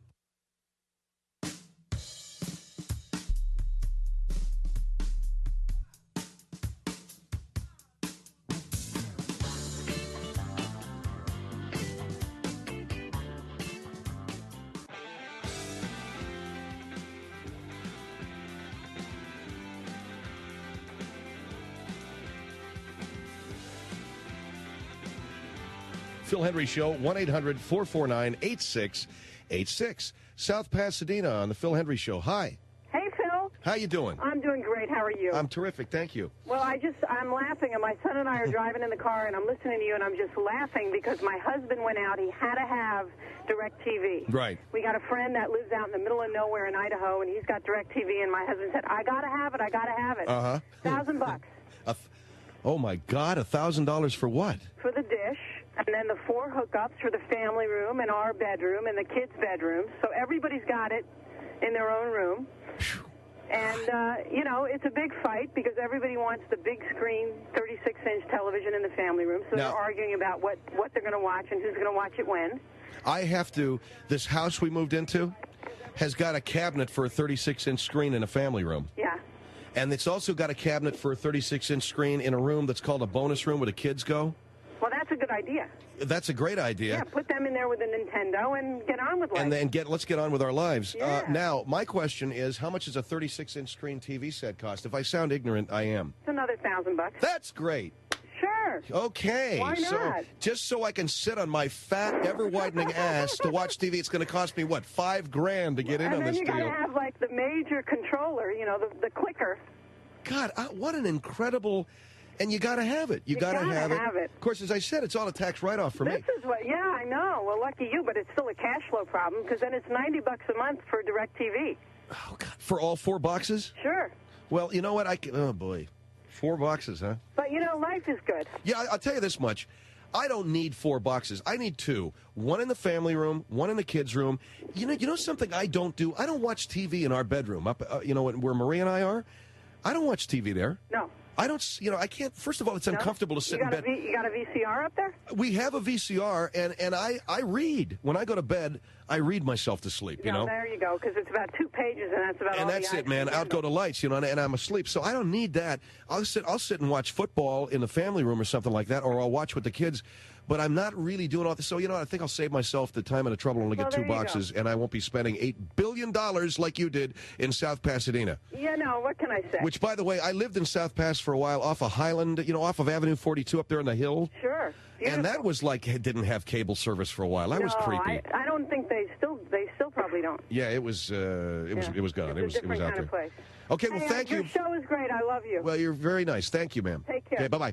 Phil Hendrie Show, 1-800-449-8686. South Pasadena on the Phil Hendrie Show. Hi.
Hey, Phil.
How you doing?
I'm doing great. How are you?
I'm terrific. Thank you.
Well, I'm laughing, and my son and I are driving in the car, and I'm listening to you, and I'm just laughing because my husband went out. He had to have DirecTV.
Right.
We got a friend that lives out in the middle of nowhere in Idaho, and he's got DirecTV, and my husband said, I got to have it. I got to have it.
Uh-huh.
$1,000.
Oh, my God. $1,000 for what?
For the dish, and then the 4 hookups for the family room and our bedroom and the kids' bedroom. So everybody's got it in their own room. And, it's a big fight because everybody wants the big screen 36-inch television in the family room. So they're arguing about what they're going to watch and who's going to watch it when.
This house we moved into has got a cabinet for a 36-inch screen in a family room.
Yeah.
And it's also got a cabinet for a 36-inch screen in a room that's called a bonus room where the kids go.
Well, that's a good idea.
That's a great idea.
Yeah, put them in there with a Nintendo and get on with life.
And then let's get on with our lives.
Yeah.
Now, my question is, how much does a 36-inch screen TV set cost? If I sound ignorant, I am.
It's another $1,000.
That's great.
Sure.
Okay.
Why not?
So just so I can sit on my fat, ever-widening ass to watch TV, it's going to cost me, what, $5,000 to get in on this deal?
And then you got to have, like, the major controller, the clicker.
God, what an incredible... And you got to have it. You got to have it. Of course, as I said, it's all a tax write-off for me.
This is what, I know. Well, lucky you, but it's still a cash flow problem because then it's $90 a month for DirecTV.
Oh, God. For all 4 boxes?
Sure.
Well, you know what? Oh, boy. 4 boxes, huh?
But, life is good.
Yeah, I'll tell you this much. I don't need 4 boxes. I need 2. One in the family room, one in the kids' room. You know something I don't do? I don't watch TV in our bedroom, up where Marie and I are. I don't watch TV there.
No.
I don't, I can't, first of all, it's uncomfortable to sit in bed.
You got a VCR up there?
We have a VCR, and I read. When I go to bed, I read myself to sleep, you know?
There you go, because it's about 2 pages, and that's about all.
And that's it, man. Out go the lights, and I'm asleep. So I don't need that. I'll sit and watch football in the family room or something like that, or I'll watch with the kids. But I'm not really doing all this. So, I think I'll save myself the time and the trouble and only get 2 boxes, and I won't be spending $8 billion like you did in South Pasadena.
Yeah, no, what can I say?
Which, by the way, I lived in South Pas for a while off of Highland, off of Avenue 42 up there on the hill.
Sure. Beautiful.
And that was like it didn't have cable service for a while. That was creepy.
I don't think they still probably don't.
Yeah, it was gone.
It's
it was out
kind
there.
Of place.
Okay, well, thank you.
Your show is great. I love you.
Well, you're very nice. Thank you, ma'am.
Take care.
Okay, bye-bye.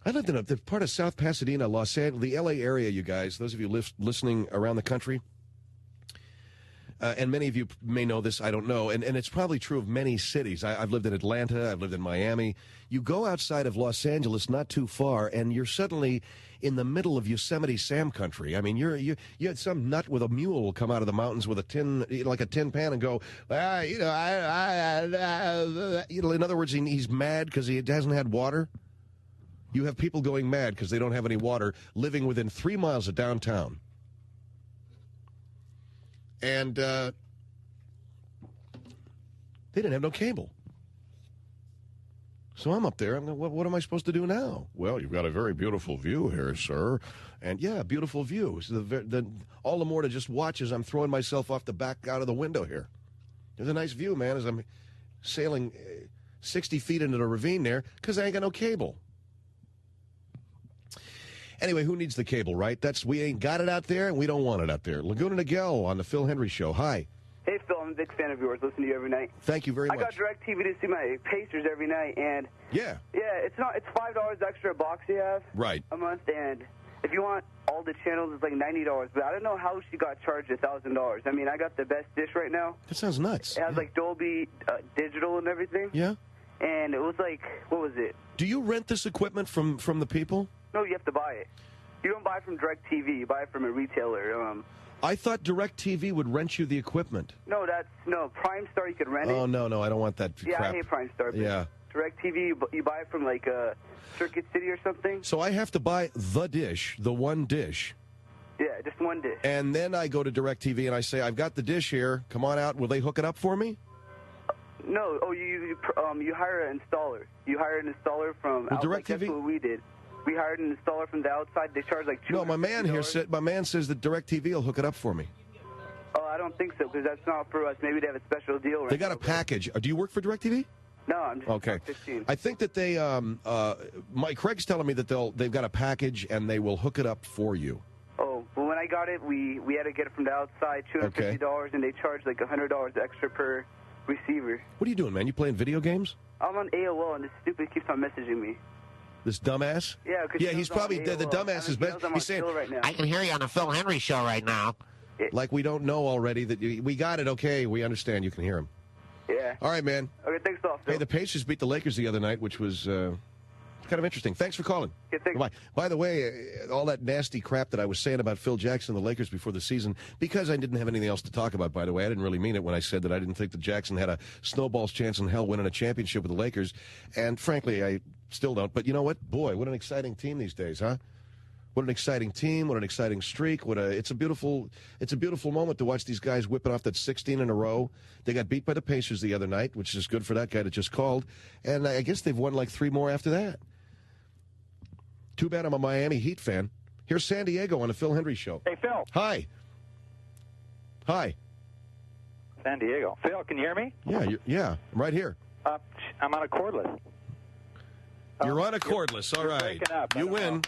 I lived in the part of South Pasadena, Los Angeles, the L.A. area, you guys, those of you listening around the country, and many of you may know this, I don't know, and it's probably true of many cities. I've lived in Atlanta, I've lived in Miami. You go outside of Los Angeles not too far, and you're suddenly in the middle of Yosemite Sam country. I mean, you had some nut with a mule will come out of the mountains with a tin pan and go, in other words, he's mad because he hasn't had water. You have people going mad because they don't have any water, living within 3 miles of downtown. And they didn't have no cable. So I'm up there. I'm going, what am I supposed to do now? Well, you've got a very beautiful view here, sir. And, yeah, beautiful view. So all the more to just watch as I'm throwing myself off the back out of the window here. There's a nice view, man, as I'm sailing 60 feet into the ravine there because I ain't got no cable. Anyway, who needs the cable, right? We ain't got it out there, and we don't want it out there. Laguna Niguel on the Phil Hendrie Show. Hi.
Hey, Phil. I'm a big fan of yours. Listen to you every night.
Thank you very much.
I got DirecTV to see my Pacers every night, and
yeah,
it's $5 extra a box you have a month, and if you want all the channels, it's like $90. But I don't know how she got charged $1,000. I mean, I got the best dish right now.
That sounds nuts.
It has like Dolby Digital and everything.
Yeah.
And it was like, what was it?
Do you rent this equipment from the people?
No, you have to buy it. You don't buy it from DirecTV. You buy it from a retailer.
I thought DirecTV would rent you the equipment.
No, Prime Star, you could rent it.
Oh, no, I don't want that crap.
Yeah, I hate Prime Star.
Yeah.
DirecTV, you buy it from like Circuit City or something.
So I have to buy the dish, the one dish.
Yeah, just one dish.
And then I go to DirecTV and I say, I've got the dish here. Come on out. Will they hook it up for me?
No. Oh, you hire an installer. You hire an installer from
DirecTV.
That's what we did. We hired an installer from the outside. They charge like $250.
No, my man says that DirecTV will hook it up for me.
Oh, I don't think so because that's not for us. Maybe they have a special deal.
They got a package. Do you work for DirecTV?
No, I'm just
Okay.
15.
I think that they, Mike Craig's telling me that they've got a package and they will hook it up for you.
Oh, well, when I got it, we had to get it from the outside, $250, and they charged like $100 extra per receiver.
What are you doing, man? You playing video games?
I'm on AOL, and this stupid keeps on messaging me.
This dumbass?
Yeah,
he's probably the dumbass is best. He's saying,
right now.
I can hear you on the Phil Hendrie show right now.
Like we don't know already that we got it. Okay, we understand. You can hear him.
Yeah.
All right, man.
Okay, thanks, Phil.
Hey, the Pacers beat the Lakers the other night, which was kind of interesting. Thanks for calling.
Yeah, thanks.
Bye. By the way, all that nasty crap that I was saying about Phil Jackson and the Lakers before the season, because I didn't have anything else to talk about, by the way, I didn't really mean it when I said that I didn't think that Jackson had a snowball's chance in hell winning a championship with the Lakers. And frankly, I still don't. But you know what? Boy, what an exciting team these days, huh? What an exciting team! What an exciting streak! It's a beautiful moment to watch these guys whipping off that 16 in a row. They got beat by the Pacers the other night, which is good for that guy that just called. And I guess they've won like 3 more after that. Too bad I'm a Miami Heat fan. Here's San Diego on the Phil Hendrie Show.
Hey, Phil.
Hi. Hi.
San Diego. Phil, can you hear me?
Yeah, I'm right here.
I'm on a cordless.
You're on a cordless. All right.
Breaking up.
You win.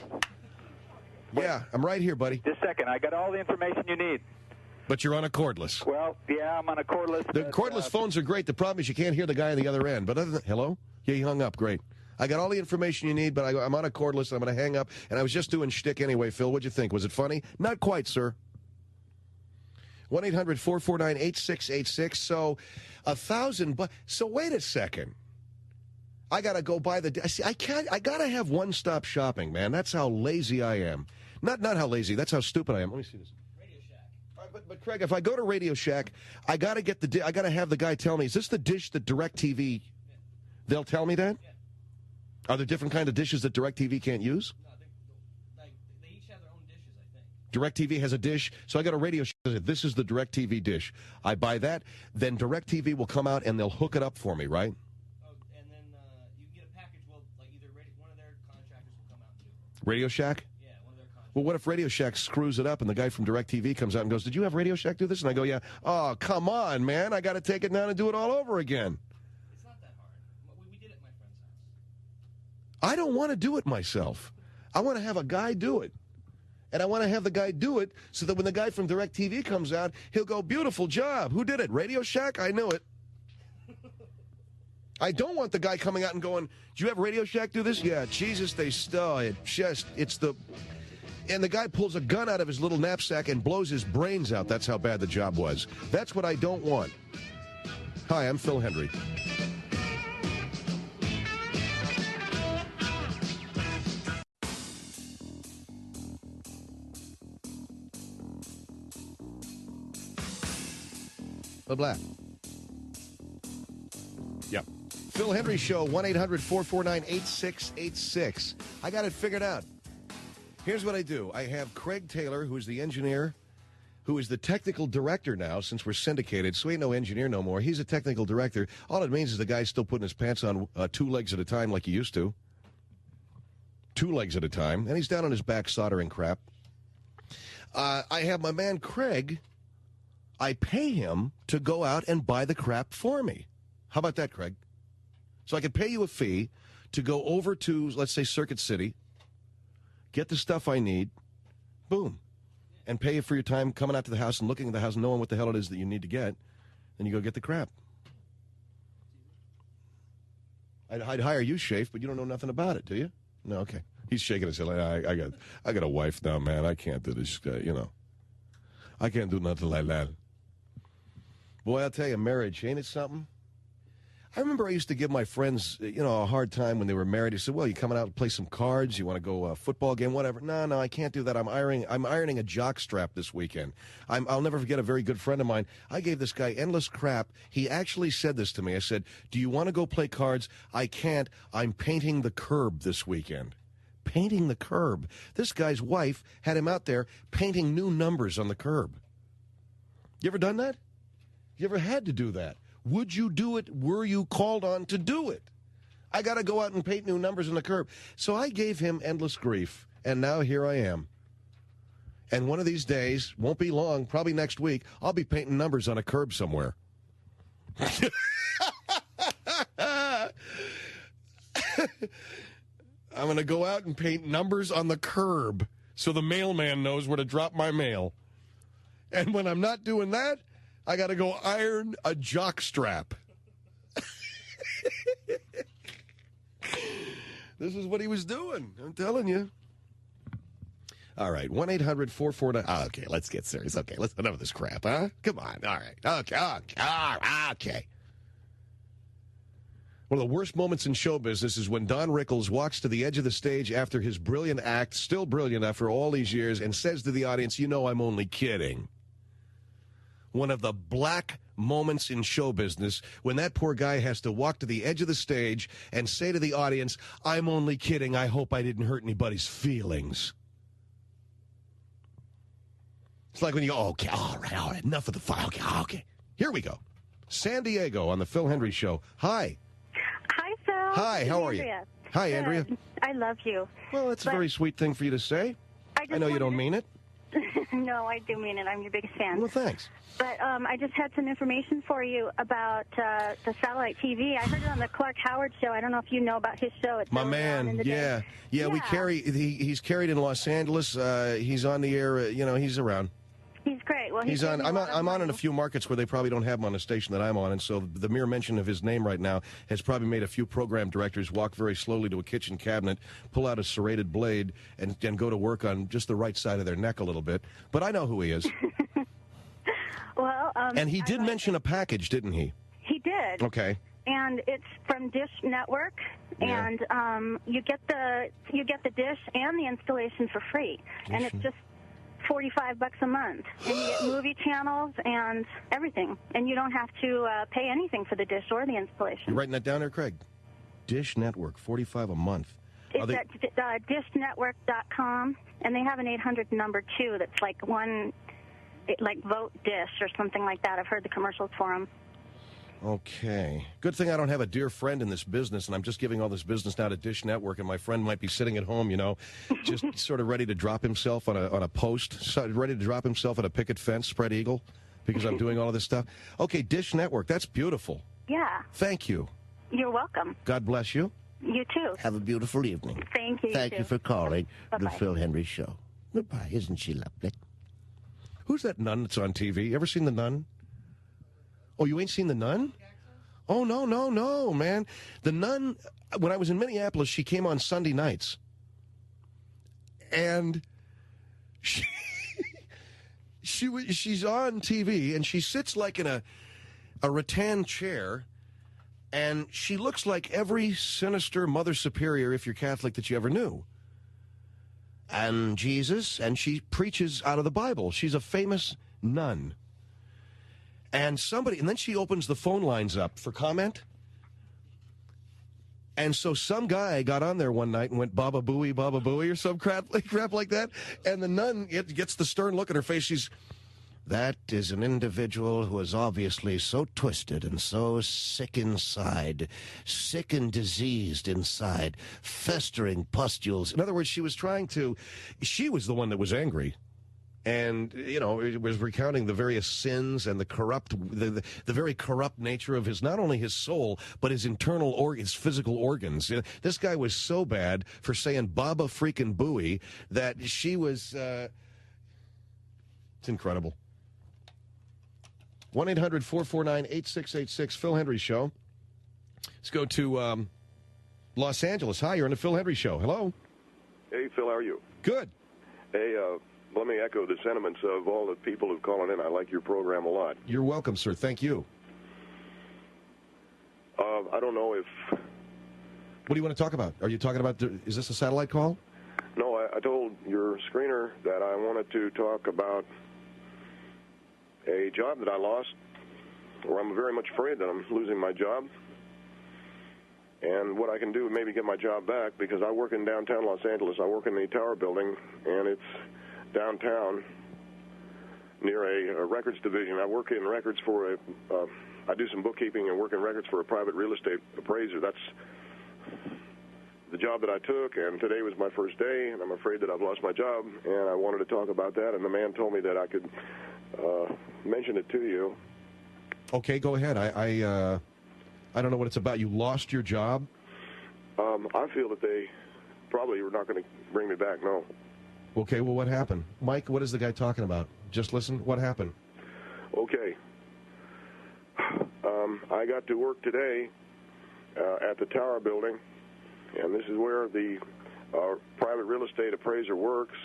Yeah, I'm right here, buddy.
Just a second. I got all the information you need.
But you're on a cordless.
Well, yeah, I'm on a cordless.
The cordless phones are great. The problem is you can't hear the guy on the other end. But other than hello? Yeah, he hung up. Great. I got all the information you need, but I'm on a cordless. I'm going to hang up. And I was just doing shtick anyway, Phil. What'd you think? Was it funny? Not quite, sir. 1-800-449-8686. So, $1,000. So wait a second. I got to go buy the. See, I can't. I got to have one-stop shopping, man. That's how lazy I am. Not how lazy. That's how stupid I am. Let me see this. Radio Shack. But Craig, if I go to Radio Shack, I got to get the. I got to have the guy tell me, is this the dish that DirecTV? They'll tell me that. Yeah. Are there different kind of dishes that DirecTV can't use?
No, they each have their own dishes, I think.
DirecTV has a dish, so I got a Radio Shack. This is the DirecTV dish. I buy that, then DirecTV will come out and they'll hook it up for me, right?
You can get a package. Well, like either one of their contractors will come out too.
Radio Shack?
Yeah, one of their contractors.
Well, what if Radio Shack screws it up and the guy from DirecTV comes out and goes, did you have Radio Shack do this? And I go, yeah. Oh, come on, man. I got to take it down and do it all over again.
It's not that hard. We did it at my friend's house.
I don't want to do it myself. I want to have a guy do it. And I want to have the guy do it so that when the guy from DirecTV comes out, he'll go, beautiful job. Who did it? Radio Shack? I knew it. I don't want the guy coming out and going, do you have Radio Shack do this? Yeah, Jesus, it's the... And the guy pulls a gun out of his little knapsack and blows his brains out. That's how bad the job was. That's what I don't want. Hi, I'm Phil Hendrie. Blah, blah. Yep. Phil Hendrie Show, 1-800-449-8686. I got it figured out. Here's what I do. I have Craig Taylor, who's the engineer, who is the technical director now, since we're syndicated, so he ain't no engineer no more. He's a technical director. All it means is the guy's still putting his pants on 2 legs at a time like he used to. 2 legs at a time. And he's down on his back soldering crap. I have my man Craig. I pay him to go out and buy the crap for me. How about that, Craig? So I can pay you a fee to go over to, let's say, Circuit City, get the stuff I need, boom, and pay you for your time coming out to the house and looking at the house and knowing what the hell it is that you need to get, then you go get the crap. I'd hire you, Shafe, but you don't know nothing about it, do you? No, okay. He's shaking his head like, I got a wife now, man. I can't do this, I can't do nothing like that. Boy, I'll tell you, marriage, ain't it something? I remember I used to give my friends, a hard time when they were married. He said, well, you coming out to play some cards? You want to go a football game, whatever? No, I can't do that. I'm ironing a jock strap this weekend. I'll never forget a very good friend of mine. I gave this guy endless crap. He actually said this to me. I said, do you want to go play cards? I can't. I'm painting the curb this weekend. Painting the curb. This guy's wife had him out there painting new numbers on the curb. You ever done that? You ever had to do that? Would you do it? Were you called on to do it? I got to go out and paint new numbers on the curb. So I gave him endless grief, and now here I am. And one of these days, won't be long, probably next week, I'll be painting numbers on a curb somewhere. I'm going to go out and paint numbers on the curb so the mailman knows where to drop my mail. And when I'm not doing that, I got to go iron a jock strap. This is what he was doing. I'm telling you. All right, 1-800-449. Oh, okay, let's get serious. Okay, let's enough of this crap, huh? Come on. All right. Okay. One of the worst moments in show business is when Don Rickles walks to the edge of the stage after his brilliant act, still brilliant after all these years, and says to the audience, "You know I'm only kidding." One of the black moments in show business when that poor guy has to walk to the edge of the stage and say to the audience, "I'm only kidding. I hope I didn't hurt anybody's feelings." It's like when you go, okay, all right, enough of the file. Okay, here we go. San Diego on the Phil Hendrie Show. Hi.
Hi, Phil.
Hi, how are you? Hi,
Good.
Andrea.
I love you.
Well, that's a very sweet thing for you to say. I know you don't mean it.
No, I do mean it. I'm your biggest fan.
Well, thanks.
But I just had some information for you about the satellite TV. I heard it on the Clark Howard show. I don't know if you know about his show. It's
My
early on in
man,
the day.
yeah. We carry. He's carried in Los Angeles. He's on the air. He's around.
He's great. Well,
he's on. I'm on in a few markets where they probably don't have him on the station that I'm on, and so the mere mention of his name right now has probably made a few program directors walk very slowly to a kitchen cabinet, pull out a serrated blade, and go to work on just the right side of their neck a little bit. But I know who he is.
Well,
and he did mention a package, didn't he?
He did.
Okay.
And it's from Dish Network, and you get the dish and the installation for free, and it's just $45 a month, and you get movie channels and everything, and you don't have to pay anything for the dish or the installation.
You writing that down there, Craig? Dish Network, $45 a month.
It's at dishnetwork.com, and they have an 800 number too. That's like Vote Dish or something like that. I've heard the commercials for them.
Okay. Good thing I don't have a dear friend in this business, and I'm just giving all this business now to Dish Network, and my friend might be sitting at home, just sort of ready to drop himself on a post, ready to drop himself at a picket fence, spread eagle, because I'm doing all of this stuff. Okay, Dish Network, that's beautiful.
Yeah.
Thank you.
You're welcome.
God bless you.
You too.
Have a beautiful evening.
Thank you.
Thank you for calling
Bye-bye.
the Phil Hendrie Show. Goodbye. Isn't she lovely?
Who's that nun that's on TV? You ever seen The Nun? Oh, you ain't seen The Nun? Oh, no, man. The Nun, when I was in Minneapolis, she came on Sunday nights. And she's on TV, and she sits like in a rattan chair, and she looks like every sinister Mother Superior, if you're Catholic, that you ever knew. And Jesus, and she preaches out of the Bible. She's a famous nun. And then she opens the phone lines up for comment. And so some guy got on there one night and went, Baba Booey, or some crap like that. And the nun gets the stern look in her face. That is an individual who is obviously so twisted and so sick inside, sick and diseased inside, festering pustules. In other words, she was the one that was angry. And, it was recounting the various sins and the very corrupt nature of not only his soul, but his his physical organs. This guy was so bad for saying Baba freaking Booey that she was, it's incredible. 1-800-449-8686, Phil Hendrie Show. Let's go to Los Angeles. Hi, you're on the Phil Hendrie Show. Hello.
Hey, Phil, how are you?
Good.
Hey, let me echo the sentiments of all the people who've called in. I like your program a lot.
You're welcome, sir. Thank you.
I don't know if...
What do you want to talk about? Are you talking about... Is this a satellite call?
No, I told your screener that I wanted to talk about a job that I lost, or I'm very much afraid that I'm losing my job, and what I can do to maybe get my job back, because I work in downtown Los Angeles. I work in the Tower Building, and it's downtown near a records division. I work in records for I do some bookkeeping and work in records for a private real estate appraiser. That's the job that I took, and today was my first day, and I'm afraid that I've lost my job, and I wanted to talk about that, and the man told me that I could mention it to you.
Okay, go ahead. I don't know what it's about. You lost your job?
I feel that they probably were not going to bring me back, no.
Okay, well, what happened? Mike, what is the guy talking about? Just listen. What happened?
Okay. I got to work today at the Tower Building, and this is where the private real estate appraiser works,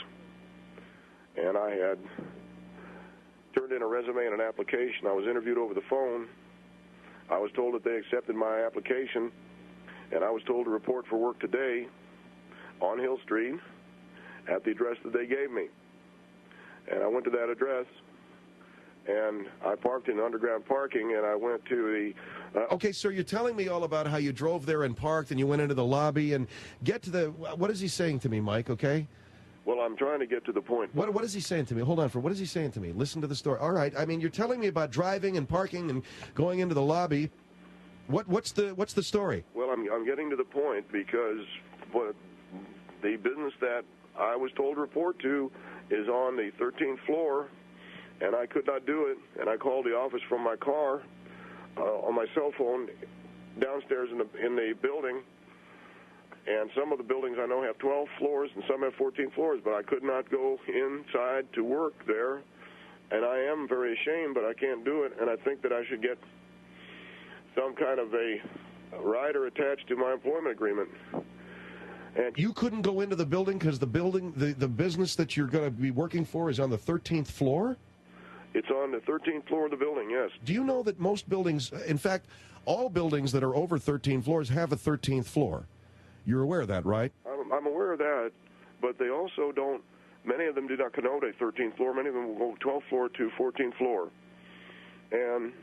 and I had turned in a resume and an application. I was interviewed over the phone. I was told that they accepted my application, and I was told to report for work today on Hill Street at the address that they gave me. And I went to that address, and I parked in underground parking, and I went to the...
Okay, so you're telling me all about how you drove there and parked, and you went into the lobby, and get to the... What is he saying to me, Mike, okay?
Well, I'm trying to get to the point.
What is he saying to me? Hold on, what is he saying to me? Listen to the story. All right, I mean, you're telling me about driving and parking and going into the lobby. What's the story?
Well, I'm getting to the point because the business that I was told to report to is on the 13th floor, and I could not do it, and I called the office from my car on my cell phone downstairs in the building, and some of the buildings I know have 12 floors and some have 14 floors, but I could not go inside to work there, and I am very ashamed, but I can't do it, and I think that I should get some kind of a rider attached to my employment agreement. And
you couldn't go into the building because the business that you're going to be working for is on the 13th floor?
It's on the 13th floor of the building, yes.
Do you know that most buildings, in fact, all buildings that are over 13 floors have a 13th floor? You're aware of that, right?
I'm aware of that, but they also don't, many of them do not connote a 13th floor. Many of them will go 12th floor to 14th floor. And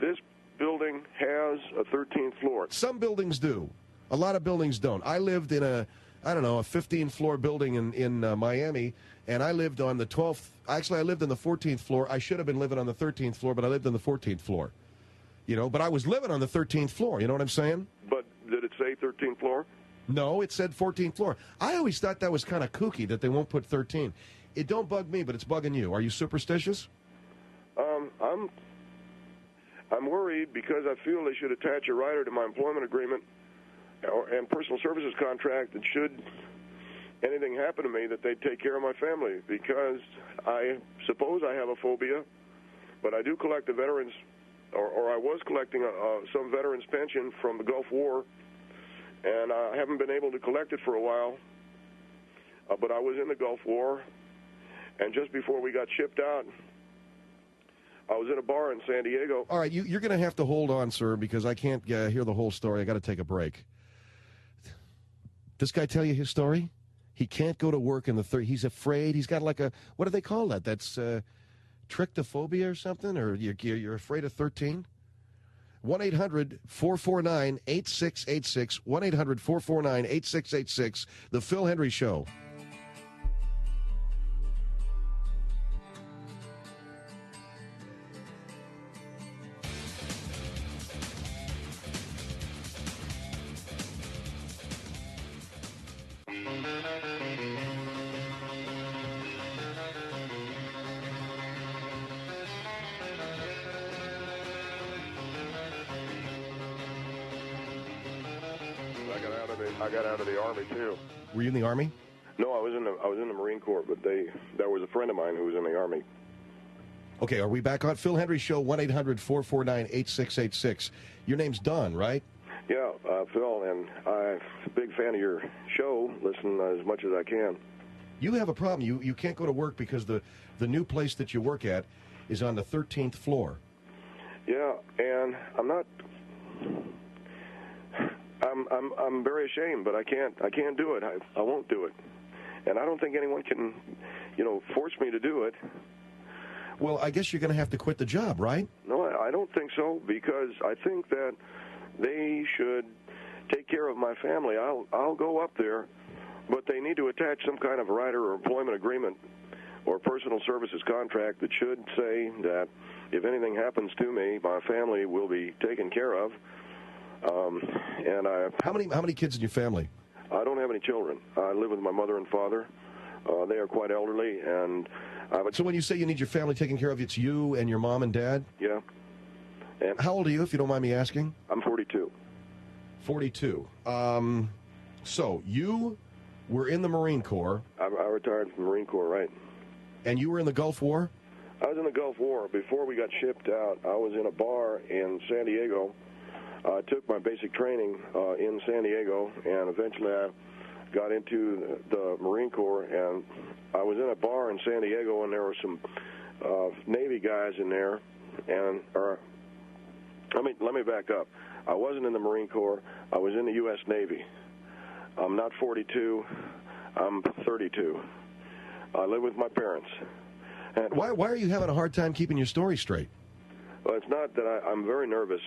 this building has a 13th floor.
Some buildings do. A lot of buildings don't. I lived in a 15-floor building in Miami, and I lived on the 12th. Actually, I lived on the 14th floor. I should have been living on the 13th floor, but I lived on the 14th floor. You know, but I was living on the 13th floor. You know what I'm saying?
But did it say 13th floor?
No, it said 14th floor. I always thought that was kind of kooky that they won't put 13. It don't bug me, but it's bugging you. Are you superstitious?
I'm worried because I feel they should attach a rider to my employment agreement and personal services contract that should anything happen to me that they take care of my family, because I suppose I have a phobia, but I do collect the veterans, or I was collecting some veterans pension from the Gulf War, and I haven't been able to collect it for a while, but I was in the Gulf War, and just before we got shipped out, I was in a bar in San Diego.
All right, you're going to have to hold on, sir, because I can't hear the whole story. I got to take a break. This guy tell you his story? He can't go to work in the he's afraid. He's got like a, what do they call that? That's trichtophobia or something? Or you're afraid of 13? 1-800-449-8686. 1-800-449-8686. The Phil Hendrie Show.
I got out of the Army too.
Were you in the Army?
No, I was in the Marine Corps, but there was a friend of mine who was in the Army.
Okay, are we back on? Phil Hendrie Show, 1-800-449-8686. Your name's Don, right?
Yeah, Phil, and I'm a big fan of your show. Listen as much as I can.
You have a problem. You can't go to work because the new place that you work at is on the 13th floor.
Yeah, and I'm very ashamed, but I can't do it. I won't do it, and I don't think anyone can, force me to do it.
Well, I guess you're going to have to quit the job, right?
No, I don't think so, because I think that they should take care of my family. I'll go up there, but they need to attach some kind of rider or employment agreement or personal services contract that should say that if anything happens to me, my family will be taken care of. And
how many kids in your family?
I don't have any children. I live with my mother and father. They are quite elderly, and
so when you say you need your family taken care of, it's you and your mom and dad?
Yeah. And
how old are you, if you don't mind me asking?
I'm 42.
42. So you were in the Marine Corps.
I retired from the Marine Corps, right.
And you were in the Gulf War?
I was in the Gulf War. Before we got shipped out, I was in a bar in San Diego. I took my basic training in San Diego, and eventually I got into the Marine Corps, and I was in a bar in San Diego, and there were some Navy guys in there, and let me back up. I wasn't in the Marine Corps. I was in the U.S. Navy. I'm not 42. I'm 32. I live with my parents. And
why are you having a hard time keeping your story straight?
Well, it's not that I'm very nervous.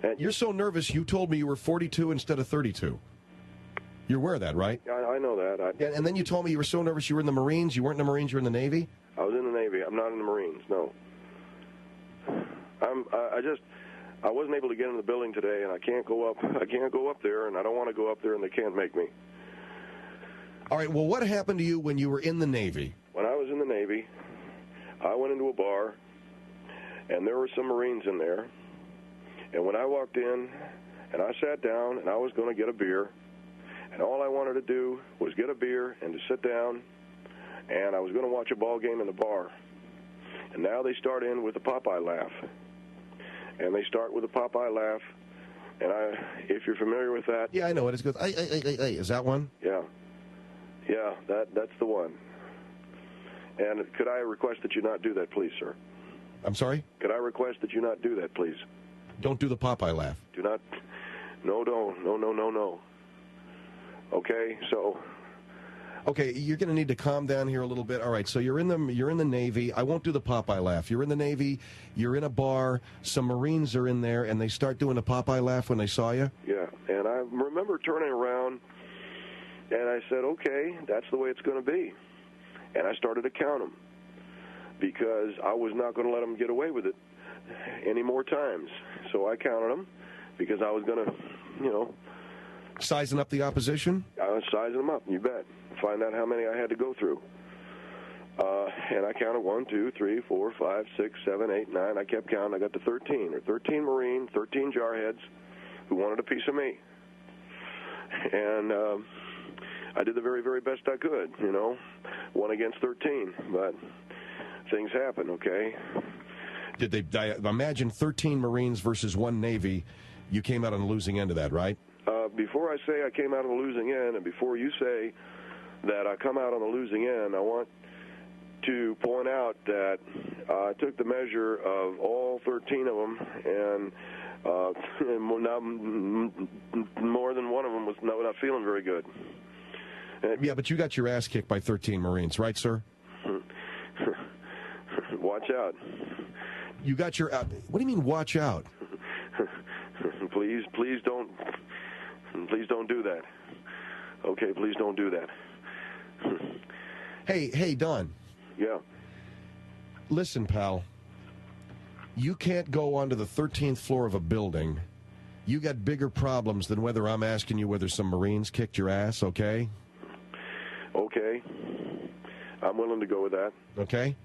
And
you're so nervous, you told me you were 42 instead of 32. You're aware of that, right?
I know that.
And then you told me you were so nervous you were in the Marines. You weren't in the Marines, you were in the Navy?
I was in the Navy. I'm not in the Marines, no. I wasn't able to get in the building today, and I can't go up there, and I don't want to go up there, and they can't make me.
All right, well, what happened to you when you were in the Navy?
When I was in the Navy, I went into a bar, and there were some Marines in there. And when I walked in, and I sat down, and I was going to get a beer, and all I wanted to do was get a beer and to sit down, and I was going to watch a ball game in the bar. And now they start in with the Popeye laugh. And they start with the Popeye laugh, and if you're familiar with that.
Yeah, I know it. It goes, ay, is that one?
Yeah. Yeah, that's the one. And could I request that you not do that, please, sir?
I'm sorry?
Could I request that you not do that, please?
Don't do the Popeye laugh.
Do not. No. Okay, so.
Okay, you're going to need to calm down here a little bit. All right, so you're in the Navy. I won't do the Popeye laugh. You're in the Navy. You're in a bar. Some Marines are in there, and they start doing the Popeye laugh when they saw you?
Yeah, and I remember turning around, and I said, okay, that's the way it's going to be. And I started to count them because I was not going to let them get away with it any more times. So I counted them because I was going to,
Sizing up the opposition?
I was sizing them up, you bet. Find out how many I had to go through. And I counted 1, 2, 3, 4, 5, 6, 7, 8, 9. I kept counting. I got to 13. Or 13 Marine, 13 jarheads who wanted a piece of me. And I did the very, very best I could, 1 against 13. But things happen, okay?
Did they? I imagine 13 Marines versus 1 Navy. You came out on the losing end of that, right?
Before I say I came out on the losing end, and before you say that I come out on the losing end, I want to point out that I took the measure of all 13 of them, and more than one of them was not feeling very good.
Yeah, but you got your ass kicked by 13 Marines, right, sir?
Watch out.
You got your... what do you mean, watch out?
Please don't do that. Okay, please don't do that.
Hey, Don.
Yeah.
Listen, pal. You can't go onto the 13th floor of a building. You got bigger problems than whether I'm asking you whether some Marines kicked your ass, okay?
Okay. I'm willing to go with that.
Okay?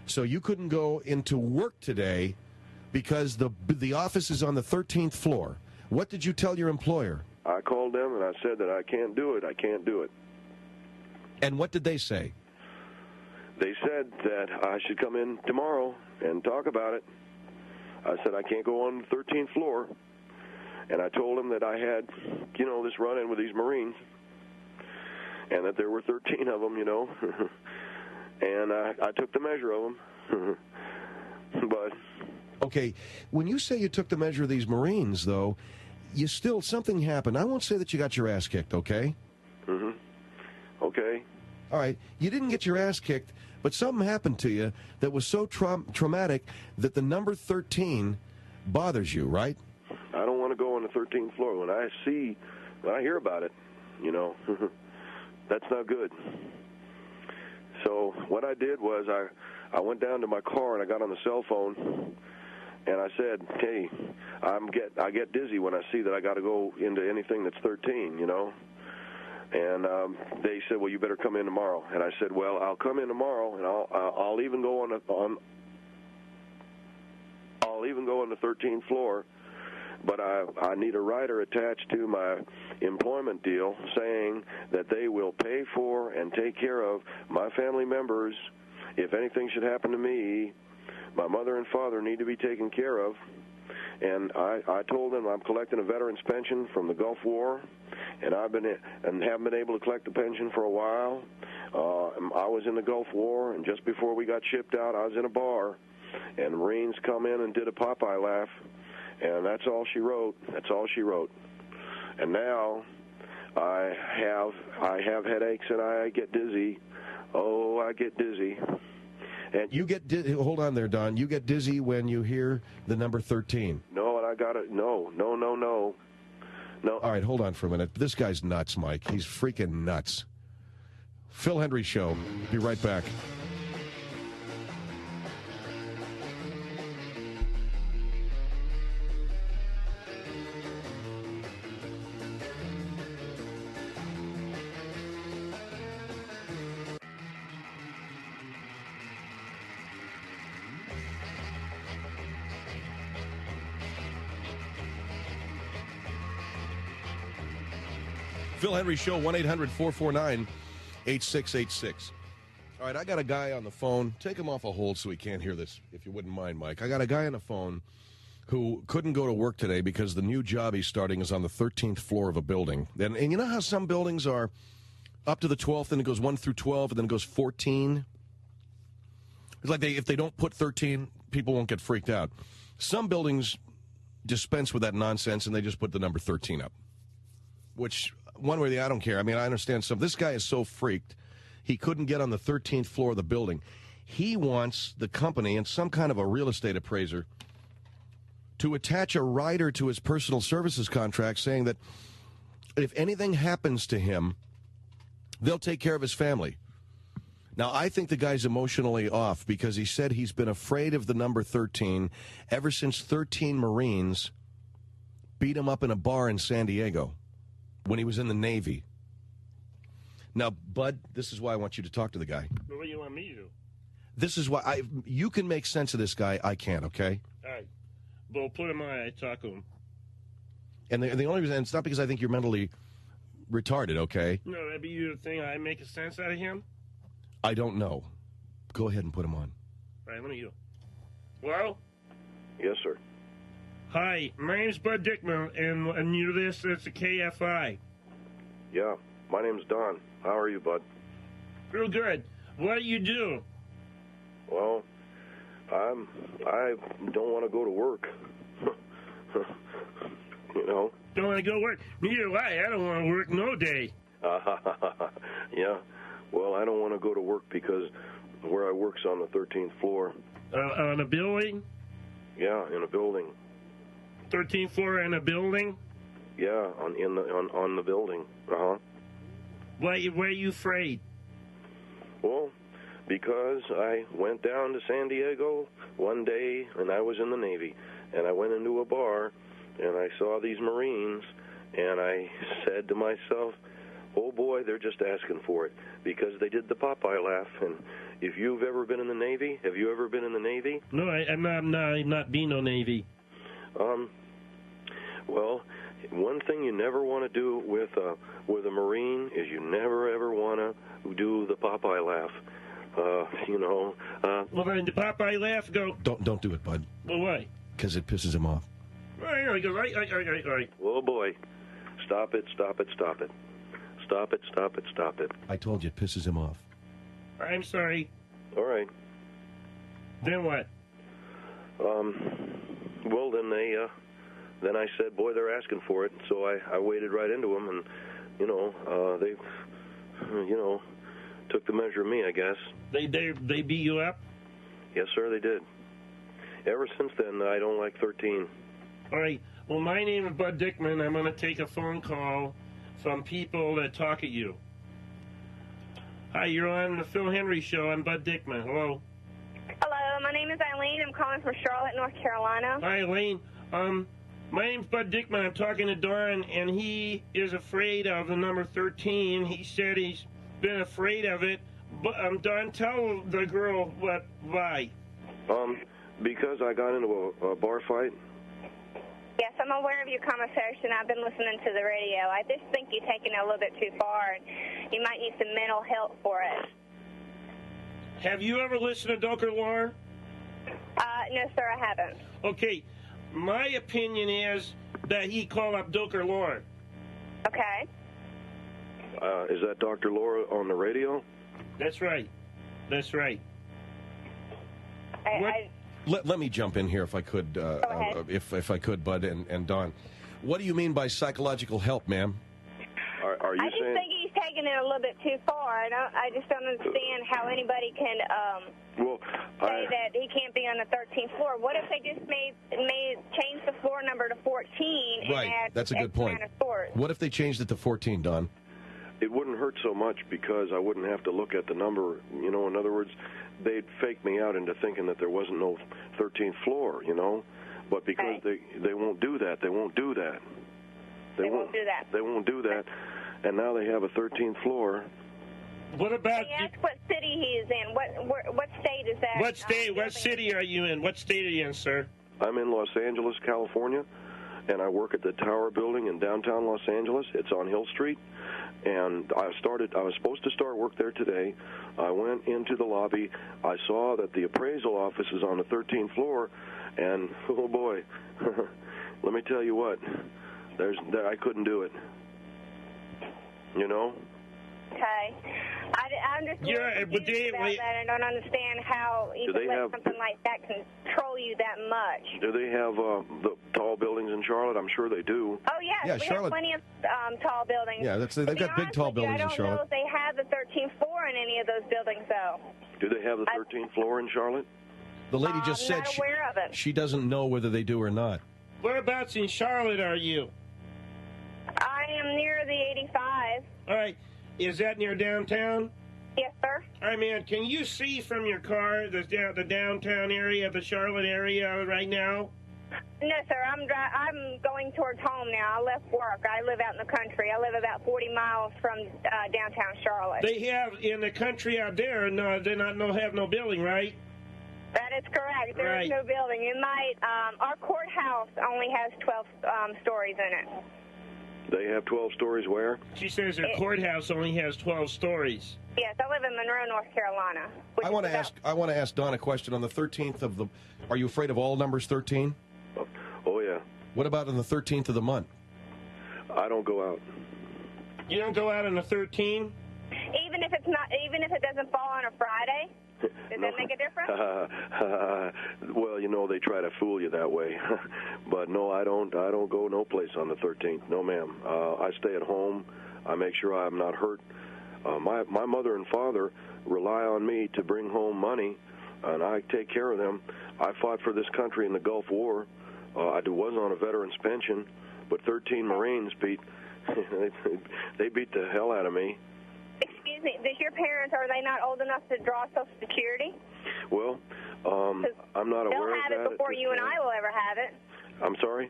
So you couldn't go into work today because the office is on the 13th floor. What did you tell your employer?
I called them and I said that I can't do it. I can't do it.
And what did they say?
They said that I should come in tomorrow and talk about it. I said I can't go on the 13th floor. And I told them that I had, this run-in with these Marines. And that there were 13 of them, And I took the measure of them. But...
Okay, when you say you took the measure of these Marines, though, something happened. I won't say that you got your ass kicked, okay?
Mm-hmm. Okay.
All right, you didn't get your ass kicked, but something happened to you that was so traumatic that the number 13 bothers you, right?
I don't want to go on the 13th floor. When I hear about it, that's not good. So what I did was I went down to my car and I got on the cell phone and I said, hey, I get dizzy when I see that I got to go into anything that's 13, And they said, well, you better come in tomorrow. And I said, well, I'll come in tomorrow and I'll even go on the 13th floor but I need a rider attached to my employment deal saying that they will pay for and take care of my family members. If anything should happen to me, my mother and father need to be taken care of. And I told them I'm collecting a veteran's pension from the Gulf War, and haven't been able to collect the pension for a while. I was in the Gulf War, and just before we got shipped out, I was in a bar, and Marines come in and did a Popeye laugh, and that's all she wrote. That's all she wrote. And now I have headaches and I get dizzy. Oh, I get dizzy.
And you get hold on there, Don. You get dizzy when you hear the number 13.
No, and I got it. No.
All right, hold on for a minute. This guy's nuts, Mike. He's freaking nuts. Phil Hendrie Show. Be right back. Phil Hendrie Show, 1-800-449-8686. All right, I got a guy on the phone. Take him off a hold so he can't hear this, if you wouldn't mind, Mike. I got a guy on the phone who couldn't go to work today because the new job he's starting is on the 13th floor of a building. And you know how some buildings are up to the 12th, and it goes 1 through 12, and then it goes 14? It's like if they don't put 13, people won't get freaked out. Some buildings dispense with that nonsense, and they just put the number 13 up, which... one way or the other, I don't care. I mean, I understand some. This guy is so freaked, he couldn't get on the 13th floor of the building. He wants the company and some kind of a real estate appraiser to attach a rider to his personal services contract saying that if anything happens to him, they'll take care of his family. Now, I think the guy's emotionally off because he said he's been afraid of the number 13 ever since 13 Marines beat him up in a bar in San Diego when he was in the Navy. Now, Bud, this is why I want you to talk to the guy.
What do you want me to do?
This is why you can make sense of this guy. I can't, okay?
All right. Well, put him on. I talk to him.
And the only reason, and it's not because I think you're mentally retarded, okay?
No, that'd be your thing. I make a sense out of him?
I don't know. Go ahead and put him on.
All right, let me go. Hello?
Yes, sir.
Hi, my name's Bud Dickman, and you're this. It's a KFI.
Yeah, my name's Don. How are you, Bud?
Real good. What do you do?
Well, I don't want to go to work. You know?
Don't want to go to work? Neither do I. I don't want to work no day.
Yeah. Well, I don't want to go to work because where I work's on the 13th floor.
On a building?
Yeah, in a building.
13th floor in a building?
Yeah, on the building.
Why are you afraid?
Well, because I went down to San Diego one day, and I was in the Navy, and I went into a bar, and I saw these Marines, and I said to myself, oh boy, they're just asking for it, because they did the Popeye laugh. And if you've ever been in the Navy, have you ever been in the Navy?
No, I'm not being no Navy.
Well, one thing you never want to do with a Marine is you never ever want to do the Popeye laugh. You know.
Well, then the Popeye laugh go.
Don't do it, Bud.
Well, why?
Because it pisses him off.
Right.
Oh boy, stop it! Stop it! Stop it! Stop it! Stop it! Stop it!
I told you it pisses him off.
I'm sorry.
All right.
Then what?
Well, then I said, boy, they're asking for it. So I waded right into them, and they took the measure of me, I guess.
They beat you up?
Yes, sir, they did. Ever since then, I don't like 13.
All right. Well, my name is Bud Dickman. I'm going to take a phone call from people that talk at you. Hi, you're on the Phil Hendrie Show. I'm Bud Dickman. Hello.
Hello, my name is Eileen. I'm calling from Charlotte, North Carolina.
Hi, Eileen. My name's Bud Dickman. I'm talking to Don, and he is afraid of the number 13. He said he's been afraid of it. But Don, tell the girl why.
Because I got into a bar fight,
Yes, I'm aware of your conversation. I've been listening to the radio. I just think you're taking it a little bit too far, and you might need some mental help for it.
Have you ever listened to Doker Lore?
No, sir, I haven't.
Okay, my opinion is that he called up Doker Lore.
Okay.
Is that Dr. Laura on the radio?
That's right. That's right.
Let me jump in here if I could, if I could, Bud and Don. What do you mean by psychological help, ma'am?
Are you
I just think he's taking it a little bit too far. I just don't understand how anybody can say that he can't be on the 13th floor. What if they just change the floor number to 14 and add
That's a good point. What if they changed it to 14, Don?
It wouldn't hurt so much because I wouldn't have to look at the number. You know, in other words, they'd fake me out into thinking that there wasn't no 13th floor, you know. But because they won't do that, they won't do that. They won't do that. They won't do that. And now they have a 13th floor.
What about?
Ask what city he is in. What state is that?
What state? What city are you in? What state are you in, sir?
I'm in Los Angeles, California, and I work at the Tower Building in downtown Los Angeles. It's on Hill Street. And I was supposed to start work there today. I went into the lobby. I saw that the appraisal office is on the 13th floor, and oh boy, let me tell you what, I couldn't do it. You know?
Okay. I'm just confused about that. I don't understand how you could let something like that control you that much.
Do they have the tall buildings in Charlotte? I'm sure they do.
Oh, yes. We have plenty of tall buildings.
Yeah, they've got big tall buildings in Charlotte.
I don't know if they have the 13th floor in any of those buildings, though.
Do they have the 13th floor in Charlotte?
The lady just said she doesn't know whether they do or not.
Whereabouts in Charlotte are you?
I am near the 85.
All right. Is that near downtown?
Yes, sir.
All right, man. Can you see from your car the downtown area, the Charlotte area right now?
No, sir. I'm going towards home now. I left work. I live out in the country. I live about 40 miles from downtown Charlotte.
They have in the country out there. No, they have no building, right?
That is correct. There is no building. It might. Our courthouse only has 12 stories in it.
They have 12 stories where?
She says her courthouse only has 12 stories.
Yes, I live in Monroe, North Carolina.
I want to ask Don a question on the 13th of the. Are you afraid of all numbers 13?
Oh yeah.
What about on the 13th of the month?
I don't go out.
You don't go out on the 13th?
Even if it doesn't fall on a Friday. Does that make a difference?
Well, you know, they try to fool you that way. But no, I don't go no place on the 13th. No, ma'am. I stay at home. I make sure I'm not hurt. My mother and father rely on me to bring home money, and I take care of them. I fought for this country in the Gulf War. I was on a veteran's pension, but 13 Marines beat the hell out of me.
Excuse me, are they not old enough to draw Social Security?
Well, I'm not aware of that.
They'll have it before you and I will ever have it.
I'm sorry?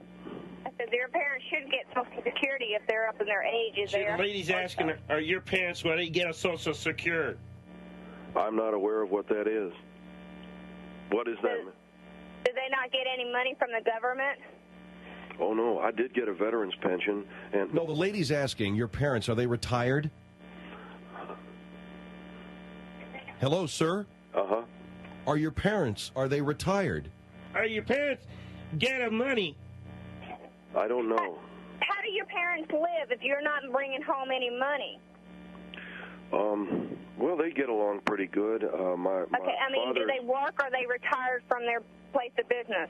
I said their parents should get Social Security if they're up in their ages.
The lady's asking, are your parents, will they get a Social Security?
I'm not aware of what that is. What is that?
Do they not get any money from the government?
Oh, no, I did get a veteran's pension. And
no, the lady's asking, your parents, are they retired? Hello, sir?
Uh-huh.
Are your parents, are they retired?
Are your parents getting money?
I don't know.
How do your parents live if you're not bringing home any money?
Well, they get along pretty good.
Do they work or are they retired from their place of business?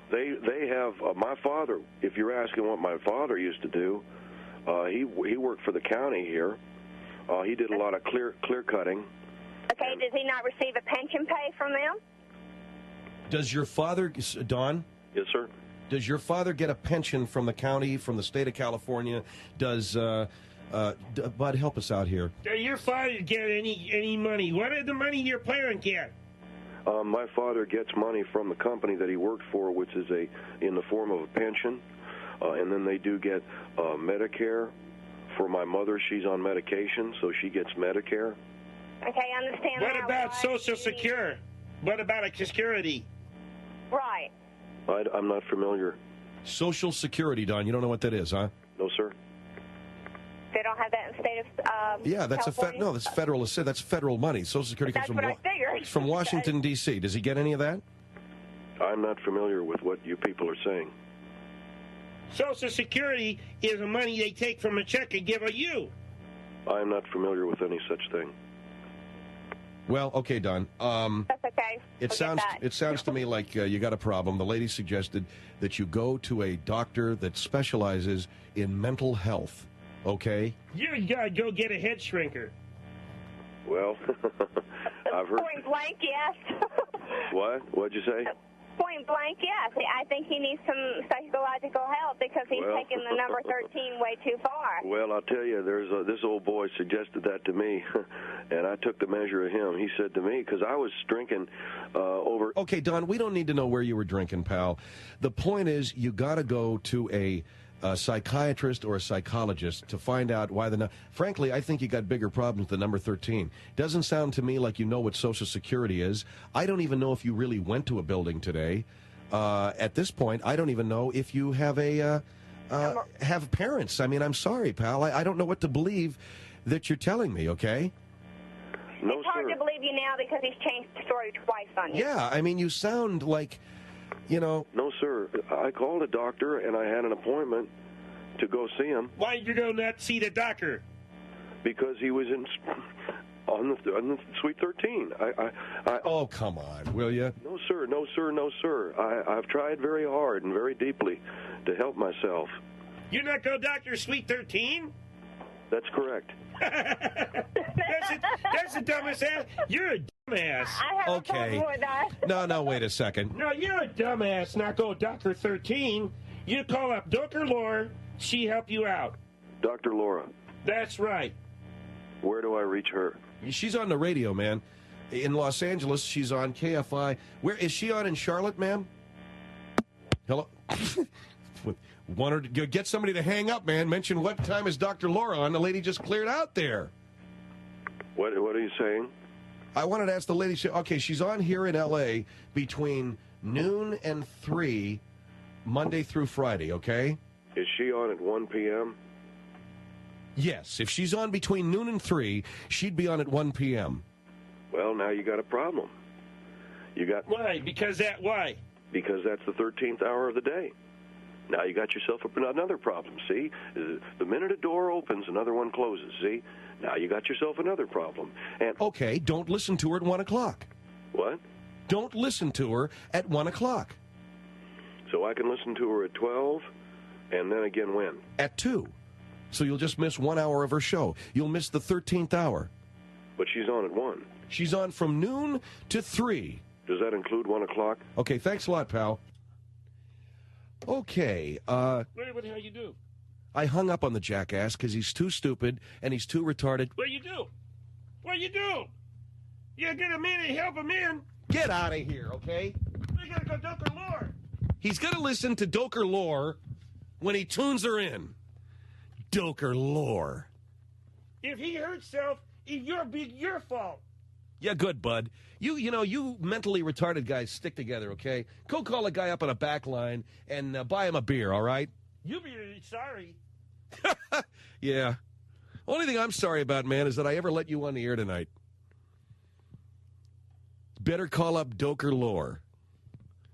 They have, my father, if you're asking what my father used to do, he worked for the county here. He did a lot of clear cutting.
Okay, does he not receive a pension pay from them?
Does your father, Don?
Yes, sir.
Does your father get a pension from the county, from the state of California? Does, Bud, help us out here.
Does your father get any money? What did the money your parent get?
My father gets money from the company that he worked for, which is in the form of a pension. And then they do get Medicare. For my mother, she's on medication, so she gets Medicare.
Okay, I understand
that. What about Social Security? What about a security?
Right.
I'm not familiar.
Social Security, Don. You don't know what that is, huh?
No, sir.
They don't have that in the state of
Yeah, that's
California?
that's federal. That's federal money. Social Security
That's
comes
what I figured.
it's from Washington D.C. Does he get any of that?
I'm not familiar with what you people are saying.
Social Security is the money they take from a check and give you.
I'm not familiar with any such thing.
Well, okay, Don.
That's okay.
It sounds to me like you got a problem. The lady suggested that you go to a doctor that specializes in mental health. Okay.
You gotta go get a head shrinker.
Well, I've heard.
Point blank, yes.
What? What'd you say?
Point blank, yes. I think he needs some psychological help because he's taking the number 13 way too far.
Well, I'll tell you, this old boy suggested that to me, and I took the measure of him. He said to me, because I was drinking over...
Okay, Don, we don't need to know where you were drinking, pal. The point is you got to go to a psychiatrist or a psychologist to find out why frankly, I think you got bigger problems than number 13. Doesn't sound to me like you know what Social Security is. I don't even know if you really went to a building today. At this point, I don't even know if you have have parents. I mean, I'm sorry, pal. I don't know what to believe that you're telling me, okay?
No,
it's hard to believe you now because he's changed the story twice on you.
Yeah, I mean, you sound like... No,
sir. I called a doctor, and I had an appointment to go see him.
Why did you go not see the doctor?
Because he was on the Suite 13.
Oh, come on, will you?
No, sir. No, sir. No, sir. I've tried very hard and very deeply to help myself.
You not go Dr. Suite 13?
That's correct.
That's the dumbest ass. You're a dumbass.
I have a problem with that.
No, wait a second.
No, you're a dumbass. Not go Dr. 13. You call up Dr. Laura. She help you out.
Dr. Laura.
That's right.
Where do I reach her?
She's on the radio, man. In Los Angeles, she's on KFI. Where is she on in Charlotte, ma'am? Hello? Want her to get somebody to hang up, man. Mention what time is Dr. Laura on. The lady just cleared out there.
What are you saying?
I wanted to ask the lady. Okay, she's on here in L.A. between noon and 3, Monday through Friday, okay?
Is she on at 1 p.m.?
Yes. If she's on between noon and 3, she'd be on at 1 p.m.
Well, now you got a problem.
Why? Why?
Because that's the 13th hour of the day. Now you got yourself another problem, see? The minute a door opens, another one closes, see? Now you got yourself another problem. And
okay, don't listen to her at 1 o'clock.
What?
Don't listen to her at 1 o'clock.
So I can listen to her at 12, and then again when?
At 2. So you'll just miss 1 hour of her show. You'll miss the 13th hour.
But she's on at 1.
She's on from noon to 3.
Does that include 1 o'clock?
Okay, thanks a lot, pal. Okay,
What the hell you do?
I hung up on the jackass because he's too stupid and he's too retarded.
What you do? You get him in and help him in.
Get out of here, okay?
We gotta go Dr. Lore.
He's gonna listen to Dr. Lore when he tunes her in. Dr. Lore.
If he hurts himself, it's your fault.
Yeah, good, bud. You mentally retarded guys stick together, okay? Go call a guy up on a back line and buy him a beer, all right?
You'll be sorry.
Yeah. Only thing I'm sorry about, man, is that I ever let you on the air tonight. Better call up Doker Lore.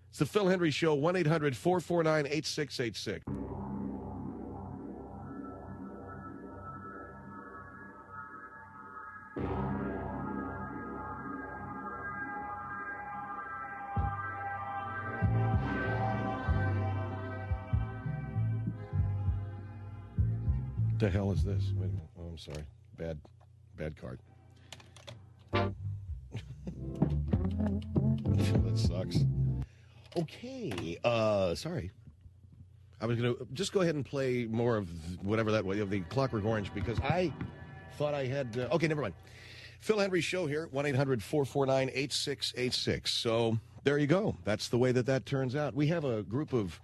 It's the Phil Hendrie Show, 1-800-449-8686. What the hell is this? Wait a minute. Oh, I'm sorry. Bad card. That sucks. Okay. Sorry. I was going to just go ahead and play more of whatever that was, of the Clockwork Orange, because I thought I had... okay, never mind. Phil Hendrie Show here, 1-800-449-8686. So there you go. That's the way that turns out. We have a group of...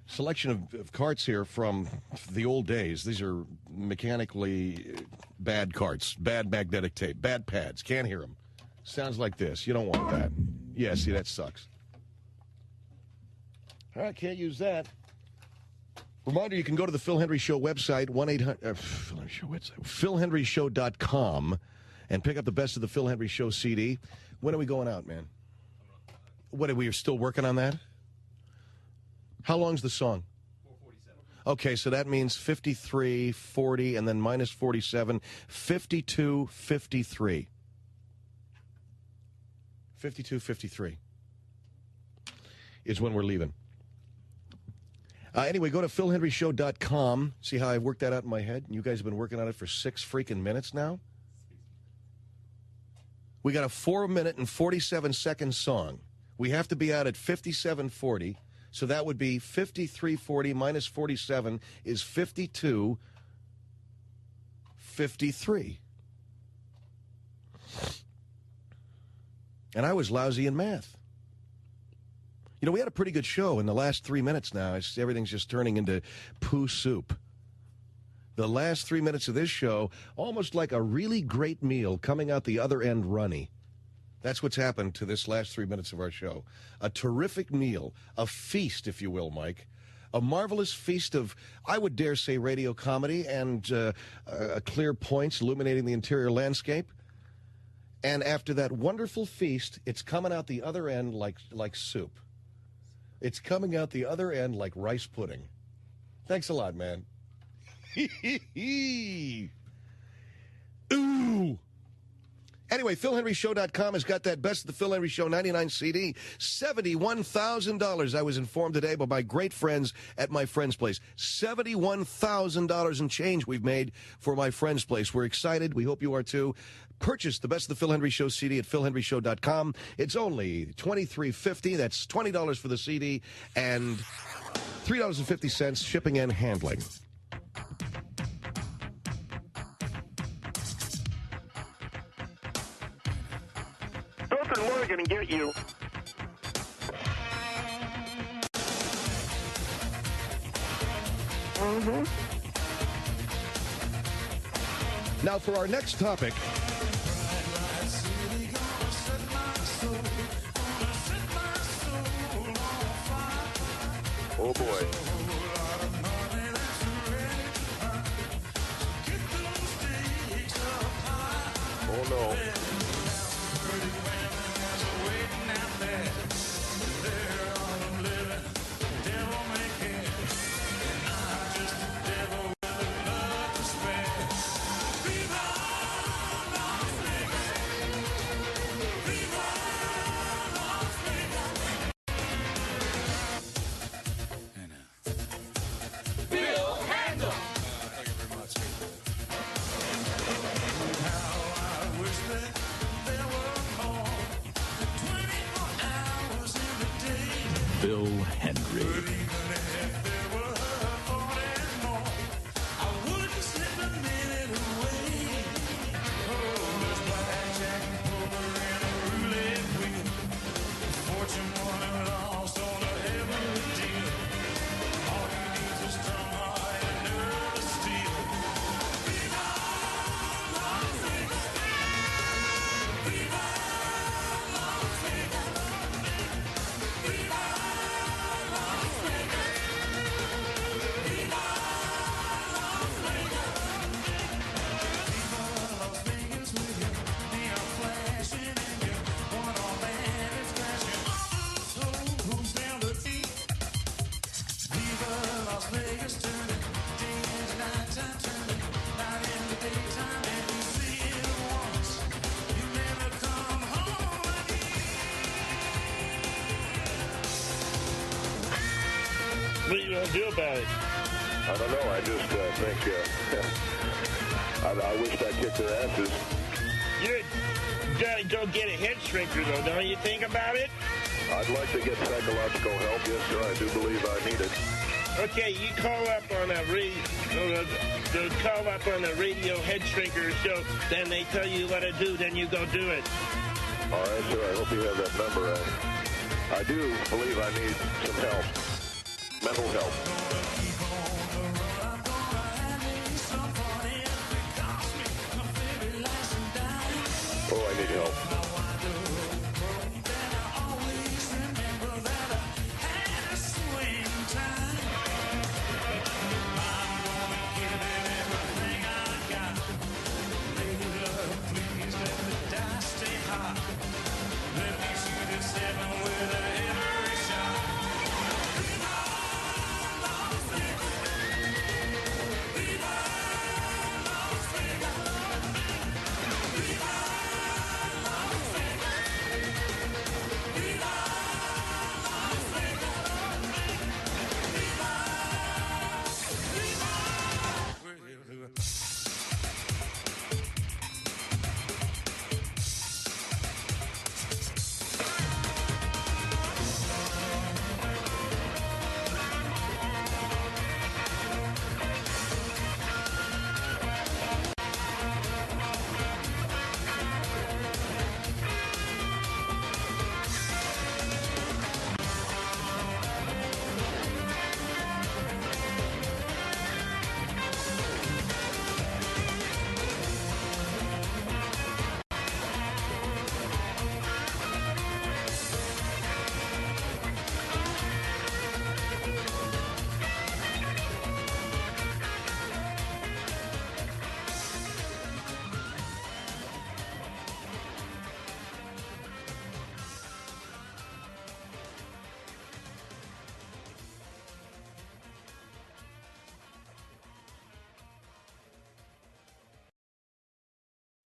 selection of carts here from the old days. These are mechanically bad carts, bad magnetic tape, bad pads. Can't hear them. Sounds like this. You don't want that. Yeah, see, that sucks. All right, can't use that. Reminder, you can go to the Phil Hendrie Show website, philhendrieshow.com, and pick up the best of the Phil Hendrie Show CD. When are we going out, man? What, are we still working on that? How long's the song? 4:47. Okay, so that means 53, 40, and then minus 47, 52, 53. 52, 53 is when we're leaving. Anyway, go to philhendrieshow.com. See how I worked that out in my head? You guys have been working on it for 6 freaking minutes now? We got a 4-minute and 47-second song. We have to be out at 57:40, so that would be 53:40 minus 47 is 52:53. And I was lousy in math. You know, we had a pretty good show in the last 3 minutes now. Everything's just turning into poo soup. The last 3 minutes of this show, almost like a really great meal coming out the other end runny. That's what's happened to this last 3 minutes of our show. A terrific meal, a feast, if you will, Mike. A marvelous feast of, I would dare say, radio comedy and clear points illuminating the interior landscape. And after that wonderful feast, it's coming out the other end like soup. It's coming out the other end like rice pudding. Thanks a lot, man. Ooh. Anyway, PhilHenryShow.com has got that Best of the Phil Hendrie Show 99 CD. $71,000, I was informed today by my great friends at my friend's place. $71,000 in change we've made for my friend's place. We're excited. We hope you are too. Purchase the Best of the Phil Hendrie Show CD at PhilHenryShow.com. It's only $23.50. That's $20 for the CD and $3.50 shipping and handling.
Nothing more going to get you.
Mm-hmm. Now, for our next topic.
Oh, boy. Oh, no.
Phil Hendrie.
What are you going to do about it?
I don't know. I just think I wish I kicked their asses.
You got to go get a head shrinker, though, don't you think about it?
I'd like to get psychological help. Yes, sir. I do believe I need it.
Okay, you call up on a radio head shrinker show. Then they tell you what to do. Then you go do it.
All right, sir. I hope you have that number. I do believe I need some help. Mental help.